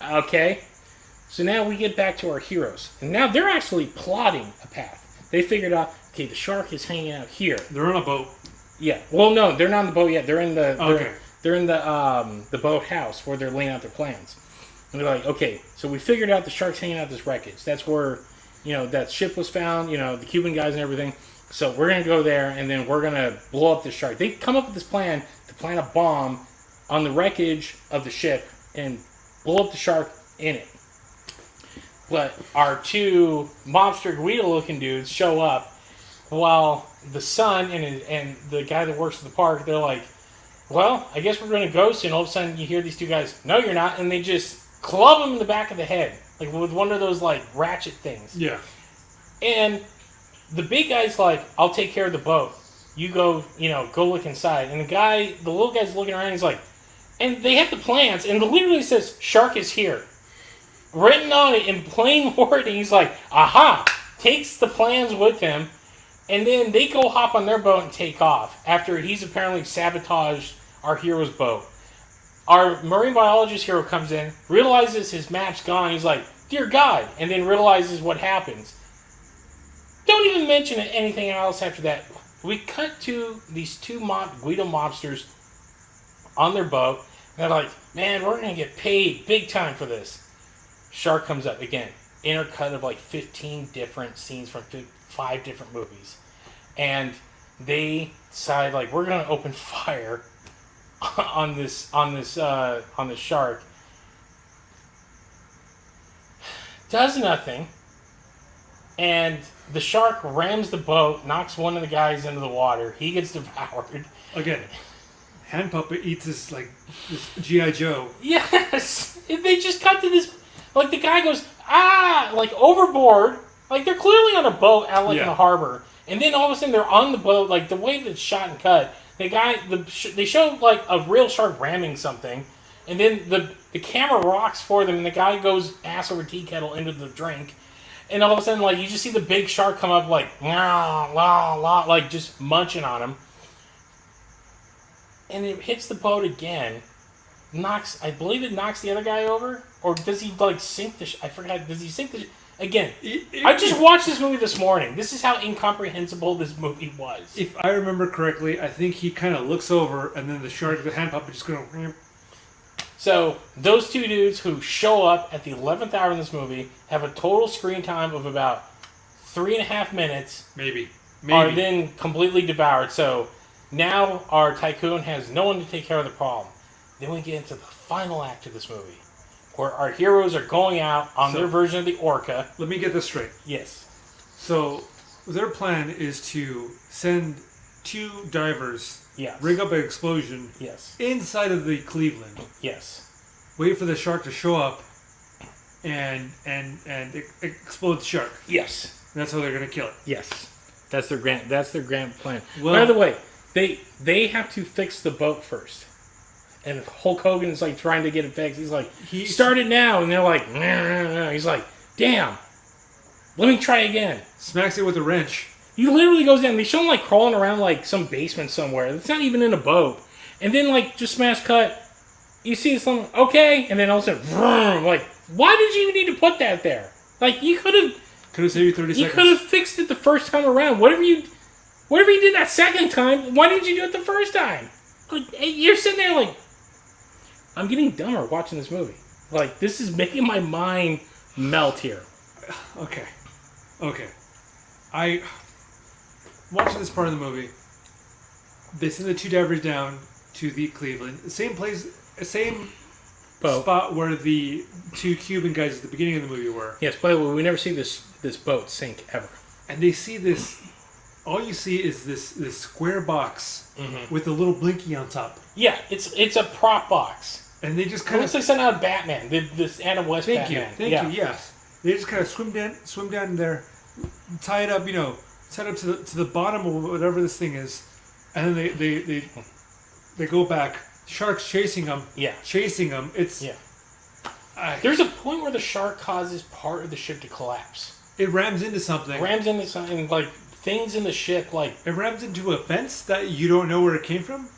Okay. So now we get back to our heroes. And now they're actually plotting a path. They figured out, okay, the shark is hanging out here. They're on a boat. Yeah. Well, no, they're not on the boat yet. They're in the boat house where they're laying out their plans. And they're like, okay, so we figured out the shark's hanging out this wreckage. That's where, that ship was found, the Cuban guys and everything. So we're going to go there, and then we're going to blow up the shark. They come up with this plan to plant a bomb on the wreckage of the ship and blow up the shark in it. But our two mobster Guido-looking dudes show up while the son and the guy that works at the park, they're like, well, I guess we're going to ghost. And all of a sudden you hear these two guys, no, you're not. And they just club him in the back of the head, like with one of those like ratchet things. Yeah. And the big guy's like, I'll take care of the boat. You go look inside. And the little guy's looking around, he's like, and they have the plans, and it literally says, shark is here. Written on it in plain wording. He's like, aha! Takes the plans with him, and then they go hop on their boat and take off after he's apparently sabotaged our hero's boat. Our marine biologist hero comes in, realizes his map's gone, he's like, dear God, and then realizes what happens. Don't even mention anything else after that. We cut to these two Guido mobsters on their boat, and they're like, man, we're going to get paid big time for this. Shark comes up again. Intercut of like 15 different scenes from 5 different movies. And they decide like we're gonna open fire on this shark. Does nothing, and the shark rams the boat, knocks one of the guys into the water. He gets devoured. Again, hand puppet eats this G.I. Joe. Yes, they just cut to this. Like the guy goes like overboard. Like they're clearly on a boat out like in the harbor, and then all of a sudden they're on the boat. Like the way that it's shot and cut, they show like a real shark ramming something, and then the camera rocks for them, and the guy goes ass over tea kettle into the drink, and all of a sudden like you just see the big shark come up like like just munching on him, and it hits the boat again, I believe it knocks the other guy over, or does he like sink the? I forgot. Does he sink the? Again, I just watched this movie this morning. This is how incomprehensible this movie was. If I remember correctly, I think he kind of looks over, and then the hand puppet just going. So those two dudes who show up at the 11th hour in this movie have a total screen time of about 3.5 minutes. Maybe. Are then completely devoured. So now our tycoon has no one to take care of the problem. Then we get into the final act of this movie, where our heroes are going out on their version of the Orca. Let me get this straight. Yes. So their plan is to send 2 divers, rig up an explosion inside of the Cleveland. Yes. Wait for the shark to show up and explode the shark. Yes. And that's how they're going to kill it. Yes. That's their grand plan. Well, by the way, they have to fix the boat first. And Hulk Hogan is like trying to get it fixed. He's like, start it now. And they're like, nah. He's like, damn. Let me try again. Smacks it with a wrench. He literally goes down. They show him like crawling around like some basement somewhere. It's not even in a boat. And then like just smash cut. You see something, okay. And then all of a sudden, vroom, like, why did you even need to put that there? Like you could have saved you 30 seconds. You could have fixed it the first time around. Whatever you did that second time, why didn't you do it the first time? Like, you're sitting there like, I'm getting dumber watching this movie. Like, this is making my mind melt here. Okay. Watching this part of the movie, they send the 2 divers down to the Cleveland. The same place, same spot where the 2 Cuban guys at the beginning of the movie were. Yes, by the way, we never see this boat sink ever. And they see this, all you see is this square box with a little blinky on top. Yeah, it's a prop box. And they just kind of looks like something out of Batman. This Adam West Batman. Thank you. Yes, they just kind of swim down there, tie it up, tie it up to the bottom of whatever this thing is, and then they go back. Sharks chasing them. Yeah, chasing them. There's a point where the shark causes part of the ship to collapse. It rams into something. Like things in the ship. Like it rams into a fence that you don't know where it came from.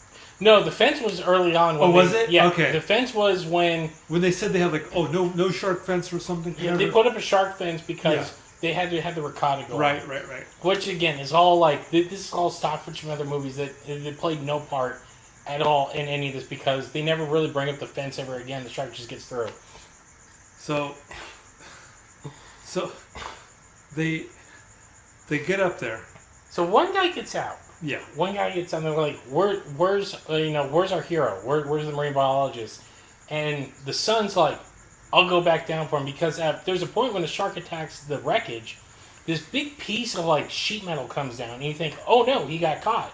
No, the fence was early on. Was it? Yeah. Okay. The fence was when they said they had no shark fence or something. Yeah, they put up a shark fence because they had to have the ricotta go. Right. Which again is all like this is all stock footage from other movies that they played no part at all in any of this because they never really bring up the fence ever again. The shark just gets through. So they get up there. So one guy gets out. Yeah. One guy gets on there like, where's our hero? Where's the marine biologist? And the son's like, I'll go back down for him because there's a point when the shark attacks the wreckage, this big piece of like sheet metal comes down, and you think, oh no, he got caught.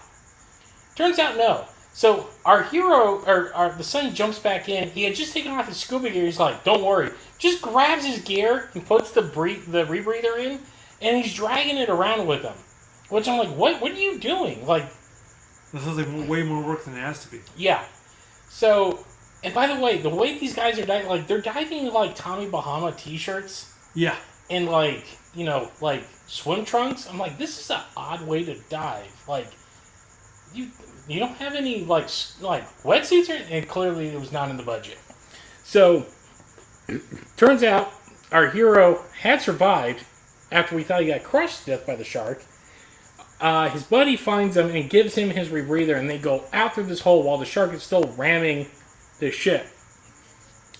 Turns out no. So our hero, or the son jumps back in. He had just taken off his scuba gear. He's like, don't worry. Just grabs his gear and puts the rebreather in, and he's dragging it around with him. Which I'm like, what are you doing? Like, this is like way more work than it has to be. Yeah. So, and by the way these guys are diving, like, they're diving in, like, Tommy Bahama t-shirts. Yeah. And, like, like, swim trunks. I'm like, this is an odd way to dive. Like, you don't have any, like wetsuits and clearly it was not in the budget. So, turns out our hero had survived after we thought he got crushed to death by the shark. His buddy finds him and gives him his rebreather, and they go out through this hole while the shark is still ramming the ship.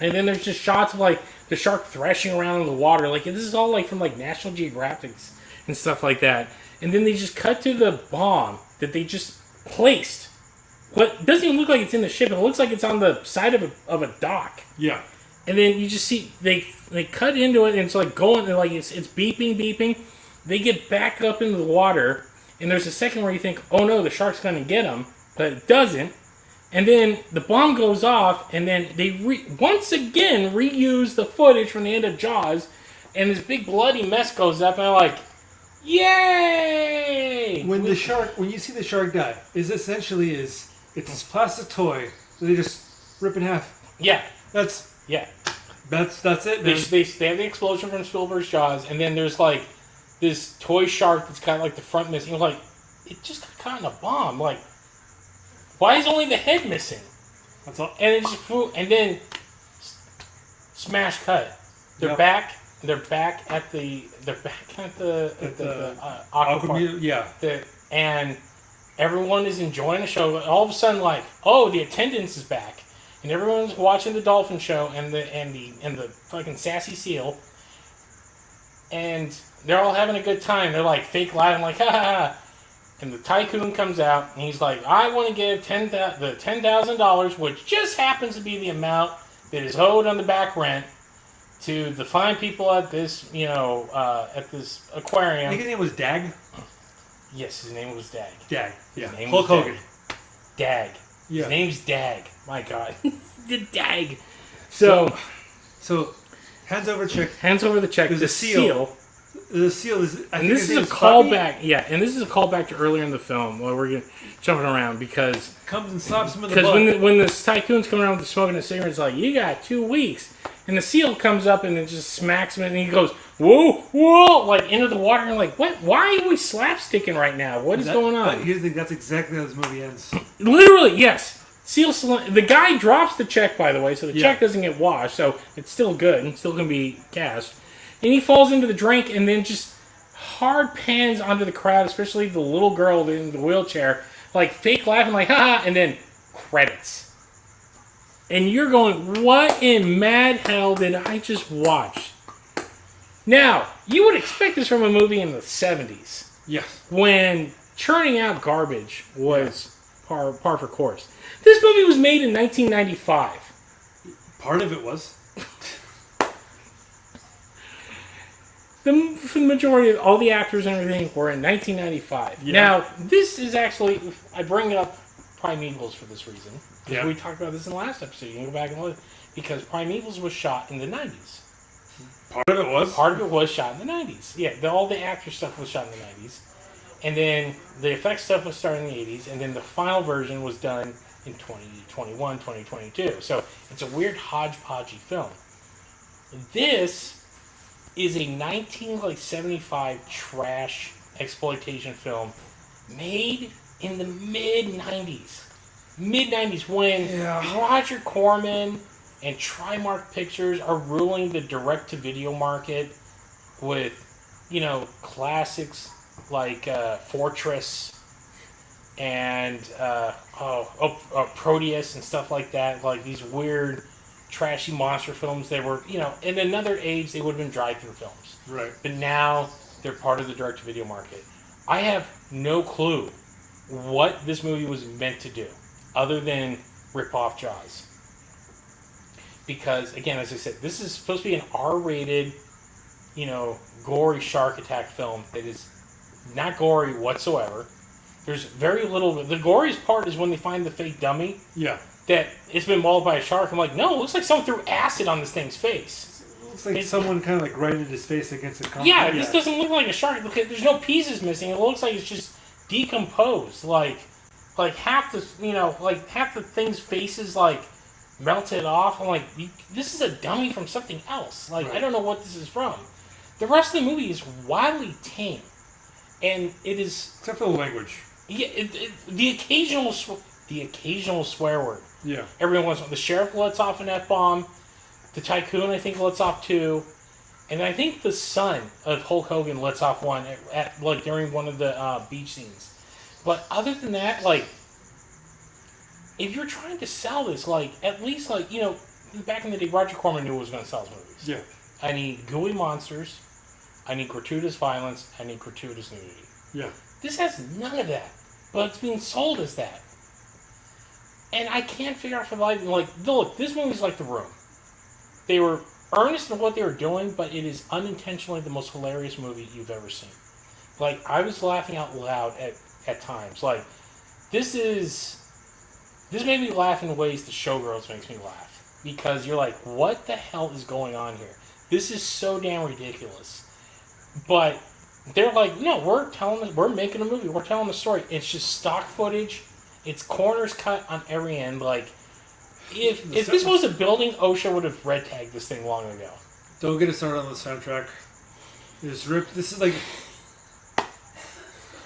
And then there's just shots of like the shark thrashing around in the water. Like this is all like from like National Geographic and stuff like that. And then they just cut to the bomb that they just placed. What doesn't even look like it's in the ship. It looks like it's on the side of a dock. Yeah. And then you just see they cut into it, and it's like going, and like it's beeping. They get back up into the water, and there's a second where you think, oh no, the shark's going to get them, but it doesn't. And then the bomb goes off, and then they once again reuse the footage from the end of Jaws, and this big bloody mess goes up, and I'm like, yay! When you see the shark die, it's this plastic toy that they just rip in half. Yeah. That's it. They have the explosion from Spielberg's Jaws, and then there's like this toy shark that's got like the front missing. Like, it just got caught in a bomb. Like, why is only the head missing? That's all. And it just and then smash cut. They're back. They're back at the aqua park. Yeah. And everyone is enjoying the show. All of a sudden, like, oh, the attendance is back. And everyone's watching the dolphin show and the fucking sassy seal, and they're all having a good time. They're like fake laughing, like ha ha ha. And the tycoon comes out and he's like, "I want to give the $10,000, which just happens to be the amount that is owed on the back rent, to the fine people at this at this aquarium." I think his name was Dag. Yes, his name was Dag. Dag. Yeah. Hulk Hogan. Dag. Yeah. His name's Dag. My God. The Dag. So hands over check. Hands over the check. There's the a seal. The seal is. And this is a callback. Yeah, and this is a callback to earlier in the film where we're jumping around because comes and slaps him in the butt. Because when the tycoon's coming around with smoking a cigarette, it's like, you got 2 weeks. And the seal comes up and it just smacks him, and he goes, whoa, like into the water. And I'm like, what? Why are we slapsticking right now? What is going on? That's exactly how this movie ends. Literally, yes. The guy drops the check, by the way, so the check doesn't get washed, so it's still good and still can be cashed. And he falls into the drink and then just hard pans onto the crowd, especially the little girl in the wheelchair, like fake laughing, like haha, and then credits. And you're going, what in mad hell did I just watch? Now, you would expect this from a movie in the 70s. Yes. When churning out garbage was par for course. This movie was made in 1995. Part of it was. For the majority of all the actors and everything were in 1995. Yeah. Now, this is actually, I bring up Primevals for this reason. Because we talked about this in the last episode. You can go back and look. Because Primevals was shot in the 90s. Part of it was? Part of it was shot in the 90s. Yeah, all the actor stuff was shot in the 90s. And then the effects stuff was started in the 80s. And then the final version was done in 2021, 2022. So it's a weird hodgepodgey film. This is a 1975 trash exploitation film made in the mid-90s. Mid-90s when Roger Corman and Trimark Pictures are ruling the direct-to-video market with, classics like Fortress and Proteus and stuff like that, like these weird trashy monster films. They were, in another age, they would have been drive-through films. Right. But now they're part of the direct-to-video market. I have no clue what this movie was meant to do, other than rip off Jaws. Because, again, as I said, this is supposed to be an R-rated, gory shark attack film that is not gory whatsoever. There's very little. The goriest part is when they find the fake dummy. Yeah. That it's been mauled by a shark. I'm like, no, it looks like someone threw acid on this thing's face. It looks like someone kind of like grinded his face against a concrete. Yeah, this doesn't look like a shark. Look, there's no pieces missing. It looks like it's just decomposed. Like half half the thing's faces melted off. I'm like, this is a dummy from something else. Right. I don't know what this is from. The rest of the movie is wildly tame, and it is except for the language. Yeah, the occasional swear word. Yeah. Everyone wants. The sheriff lets off an F-bomb. The tycoon, I think, lets off 2. And I think the son of Hulk Hogan lets off 1 at during one of the beach scenes. But other than that, if you're trying to sell this, at least, back in the day, Roger Corman knew what was going to sell his movies. Yeah. I need gooey monsters. I need gratuitous violence. I need gratuitous nudity. Yeah. This has none of that. but it's being sold as that. And I can't figure out for the life, like, look, this movie's like The Room. They were earnest in what they were doing, but it is unintentionally the most hilarious movie you've ever seen. Like, I was laughing out loud at times. Like, this made me laugh in ways the Showgirls makes me laugh. Because you're like, what the hell is going on here? This is so damn ridiculous. But they're like, no, we're making a movie. We're telling a story. It's just stock footage. It's corners cut on every end. Like, if this was a building, OSHA would have red tagged this thing long ago. Don't get us started on the soundtrack. This is like...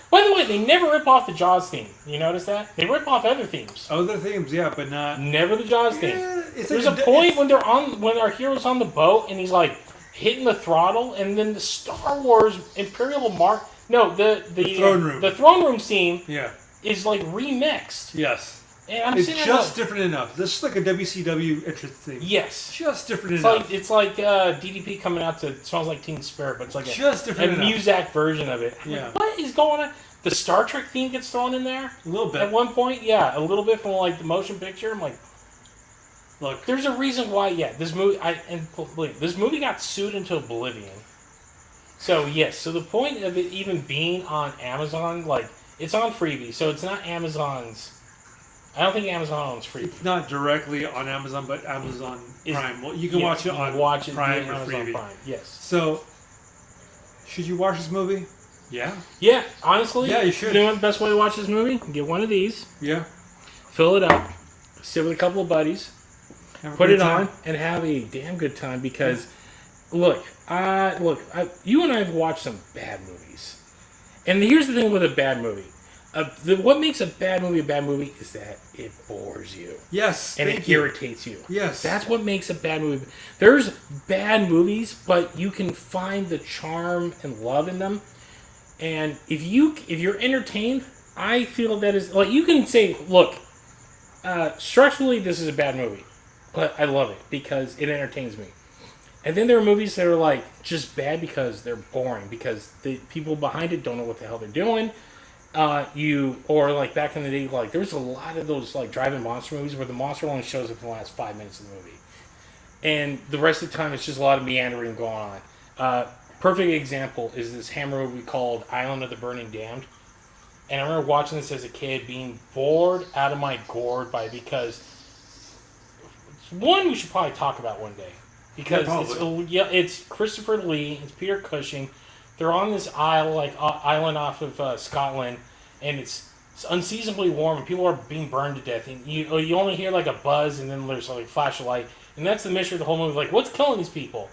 By the way, they never rip off the Jaws theme. You notice that? They rip off other themes. Other themes, yeah, but not... Never the Jaws theme. There's like a point when our hero's on the boat and he's like hitting the throttle, and then the Star Wars Imperial Mark... No, the throne room. The throne room theme yeah. is like remixed. Yes. And it's just different enough. This is like a WCW entrance theme. Yes. Just different enough. It's like DDP coming out to Smells Like Teen Spirit, but it's like just different a Muzak version of it. Yeah. Like, what is going on? The Star Trek theme gets thrown in there? A little bit. At one point, yeah. A little bit from like the motion picture. I'm like, look. There's a reason why, this movie got sued into oblivion. So, yes. So the point of it even being on Amazon, like, it's on Freebie, so it's not Amazon's... I don't think Amazon owns Freebie. It's not directly on Amazon, but Amazon Prime. Well, you can watch it on Prime or Freebie. Prime. Yes. So, should you watch this movie? Yeah. Yeah, honestly. Yeah, you should. You know what the best way to watch this movie? Get one of these. Yeah. Fill it up. Sit with a couple of buddies. Put it on and have a damn good time because, look, you and I have watched some bad movies. And here's the thing with a bad movie. What makes a bad movie is that it bores you. Yes, and it irritates you. Yes. That's what makes a bad movie. There's bad movies, but you can find the charm and love in them. And if you're entertained, I feel that is... Like, you can say, look, structurally this is a bad movie, but I love it because it entertains me. And then there are movies that are, like, just bad because they're boring, because the people behind it don't know what the hell they're doing. Or like back in the day, like there was a lot of those like drive-in monster movies where the monster only shows up in the last 5 minutes of the movie, and the rest of the time it's just a lot of meandering going on. Perfect example is this Hammer movie called Island of the Burning Damned, and I remember watching this as a kid, being bored out of my gourd by because one we should probably talk about one day because it's Christopher Lee, it's Peter Cushing. They're on this island off of Scotland, and it's unseasonably warm, and people are being burned to death. And you only hear like a buzz, and then there's like a flash of light, and that's the mystery of the whole movie. Like, what's killing these people?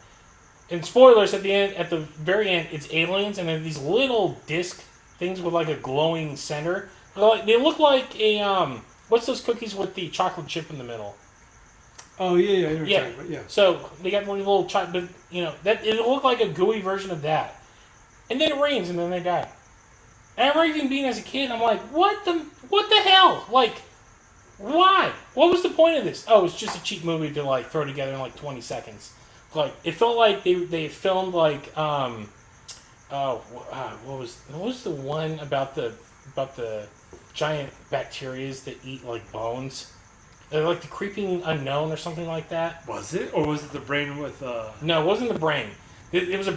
And spoilers at the very end, it's aliens, and they're these little disc things with like a glowing center. They look like a what's those cookies with the chocolate chip in the middle? Oh yeah, I know what you're talking about, yeah. So they got little chocolate, that it looked like a gooey version of that. And then it rains, and then they die. And I remember even being as a kid, I'm like, what the hell? Like, why? What was the point of this? Oh, it's just a cheap movie to like throw together in like 20 seconds. Like, it felt like they filmed like what was the one about the giant bacterias that eat like bones? Like the Creeping Unknown or something like that. Was it, or was it the brain with? No, it wasn't the brain. It was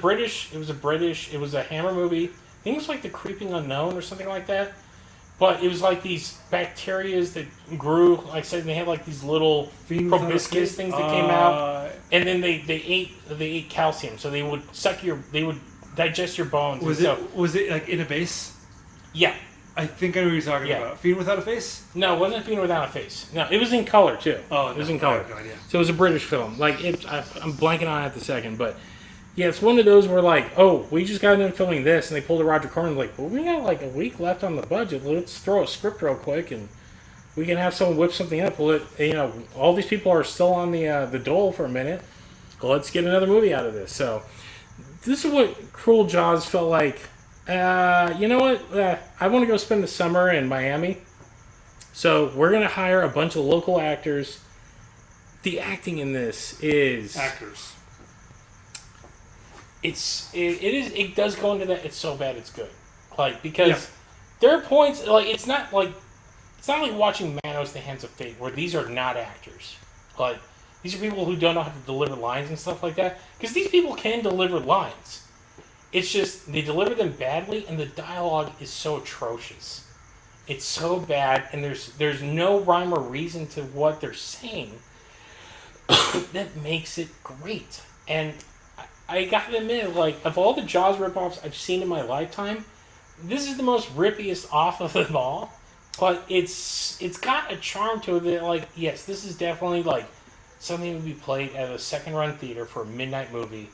a Hammer movie. I think it was like The Creeping Unknown or something like that. But it was like these bacterias that grew, like I said, they had like these little proboscis things that came out. And then they ate calcium, so they would digest your bones. Was it like in a base? Yeah. I think I know what you're talking about. Fiend Without a Face? No, it wasn't Fiend Without a Face. No, it was in color too. Oh, it was in color. I have no idea. So it was a British film. Like I'm blanking on it at the second, but yeah, it's one of those where like, oh, we just got done filming this, and they pulled a Roger Corman like, well, we got like a week left on the budget. Let's throw a script real quick, and we can have someone whip something up. All these people are still on the dole for a minute. Let's get another movie out of this. So this is what Cruel Jaws felt like. You know what? I want to go spend the summer in Miami. So we're going to hire a bunch of local actors. The acting in this is... Actors. It does go into that, it's so bad it's good. Like, because there are points like it's not like watching Manos: The Hands of Fate, where these are not actors. Like these are people who don't know how to deliver lines and stuff like that. Because these people can deliver lines. It's just they deliver them badly, and the dialogue is so atrocious. It's so bad, and there's no rhyme or reason to what they're saying that makes it great. And I gotta admit, like, of all the Jaws ripoffs I've seen in my lifetime, this is the most rippiest off of them all. But it's got a charm to it that, like, yes, this is definitely, like, something that would be played at a second-run theater for a midnight movie,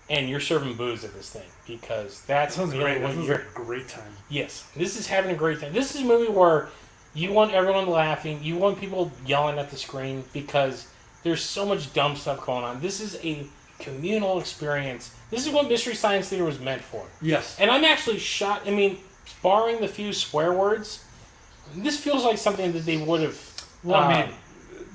and you're serving booze at this thing, because that's... That sounds great. That sounds like a great time. Yes, this is having a great time. This is a movie where you want everyone laughing, you want people yelling at the screen, because there's so much dumb stuff going on. This is a communal experience. This is what Mystery Science Theater was meant for. Yes. And I'm actually shocked. I mean, barring the few swear words, this feels like something that they would have... Well, I mean,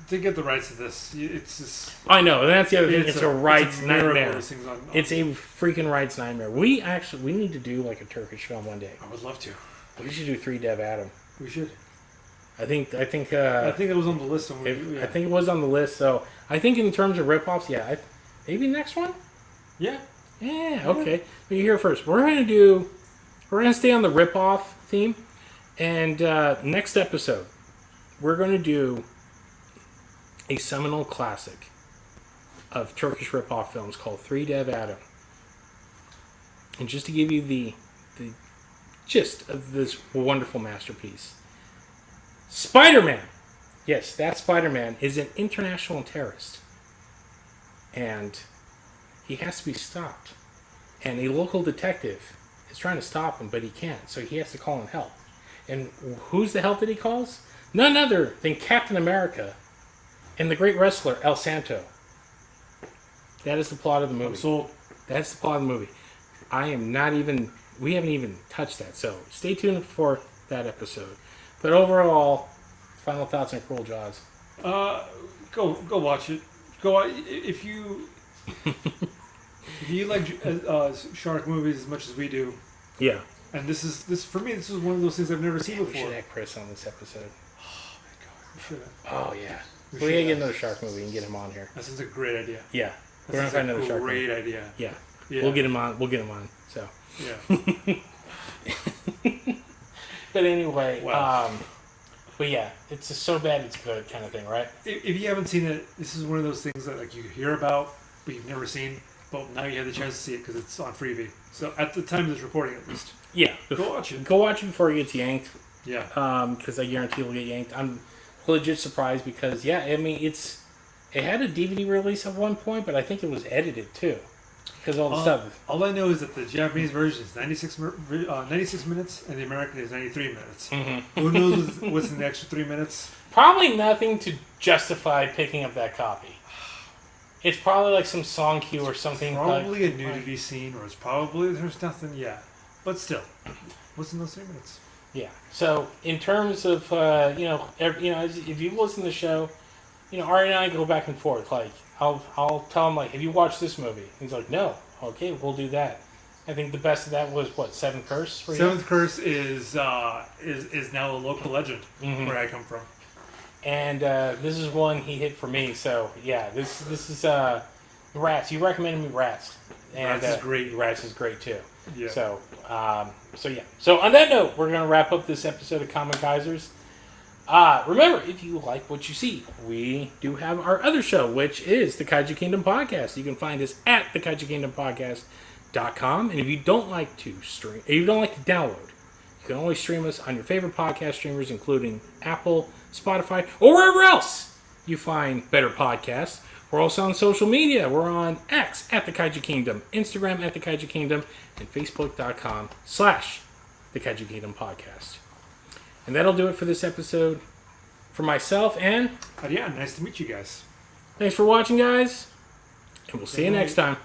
to get the rights to this, it's just... I know, and that's the other thing. It's a rights nightmare. On. It's a freaking rights nightmare. We need to do like a Turkish film one day. I would love to. We should do 3 Dev Adam. We should. I think I think it was on the list. I think it was on the list. So I think in terms of ripoffs, yeah, maybe next one. Yeah. Yeah. Okay. But you hear first. We're gonna stay on the ripoff theme, and next episode, we're gonna do a seminal classic of Turkish ripoff films called 3 Dev Adam. And just to give you the gist of this wonderful masterpiece, Spider-Man, yes, that Spider-Man is an international terrorist. And he has to be stopped. And a local detective is trying to stop him, but he can't, so he has to call in help. And who's the help that he calls? None other than Captain America and the great wrestler El Santo. That is the plot of the movie. So that's the plot of the movie. We haven't even touched that, so stay tuned for that episode. But overall, final thoughts on Cruel Jaws. Go watch it. If you like shark movies as much as we do. Yeah. And this for me, this is one of those things I've never seen before. We should have Chris on this episode. Oh my god, we should have. Oh yeah. We gotta get another shark movie and get him on here. That sounds like a great idea. Yeah. We're gonna find another shark movie. Great idea. Yeah. We'll get him on. So. Yeah. But anyway, wow. but yeah, it's just so bad it's good kind of thing, right? If you haven't seen it, this is one of those things that like you hear about, but you've never seen. But now you have the chance to see it because it's on Freevee. So at the time of this recording, at least. Yeah. Go watch it. Go watch it before it gets yanked. Yeah. Because I guarantee it'll get yanked. I'm legit surprised because, yeah, I mean, it had a DVD release at one point, but I think it was edited too. Because all the stuff. All I know is that the Japanese version is 96 minutes and the American is 93 minutes. Mm-hmm. Who knows what's in the extra 3 minutes? Probably nothing to justify picking up that copy. It's probably like some song cue or something. Probably a nudity scene, or there's nothing. Yeah, but still, what's in those 3 minutes? Yeah. So in terms of if you listen to the show, Ari and I go back and forth. Like I'll tell him like, have you watched this movie? He's like, no. Okay, we'll do that. I think the best of that was what, Seventh Curse? For you? Seventh Curse is now a local legend where I come from. And this is one he hit for me. So yeah, this is Rats. You recommended me Rats. And, Rats is great. Rats is great too. Yeah. So yeah. So on that note, we're gonna wrap up this episode of Kamen Kaizers. Remember, if you like what you see, we do have our other show, which is the Kaiju Kingdom Podcast. You can find us at the Kaiju Kingdom Podcast.com. And if you don't like to stream, if you don't like to download, you can always stream us on your favorite podcast streamers, including Apple, Spotify, or wherever else you find better podcasts. We're also on social media. We're on X at the Kaiju Kingdom, Instagram at the Kaiju Kingdom, and Facebook.com/the Kaiju Kingdom Podcast. And that'll do it for this episode. For myself and... Yeah, nice to meet you guys. Thanks for watching, guys. And we'll see you next time.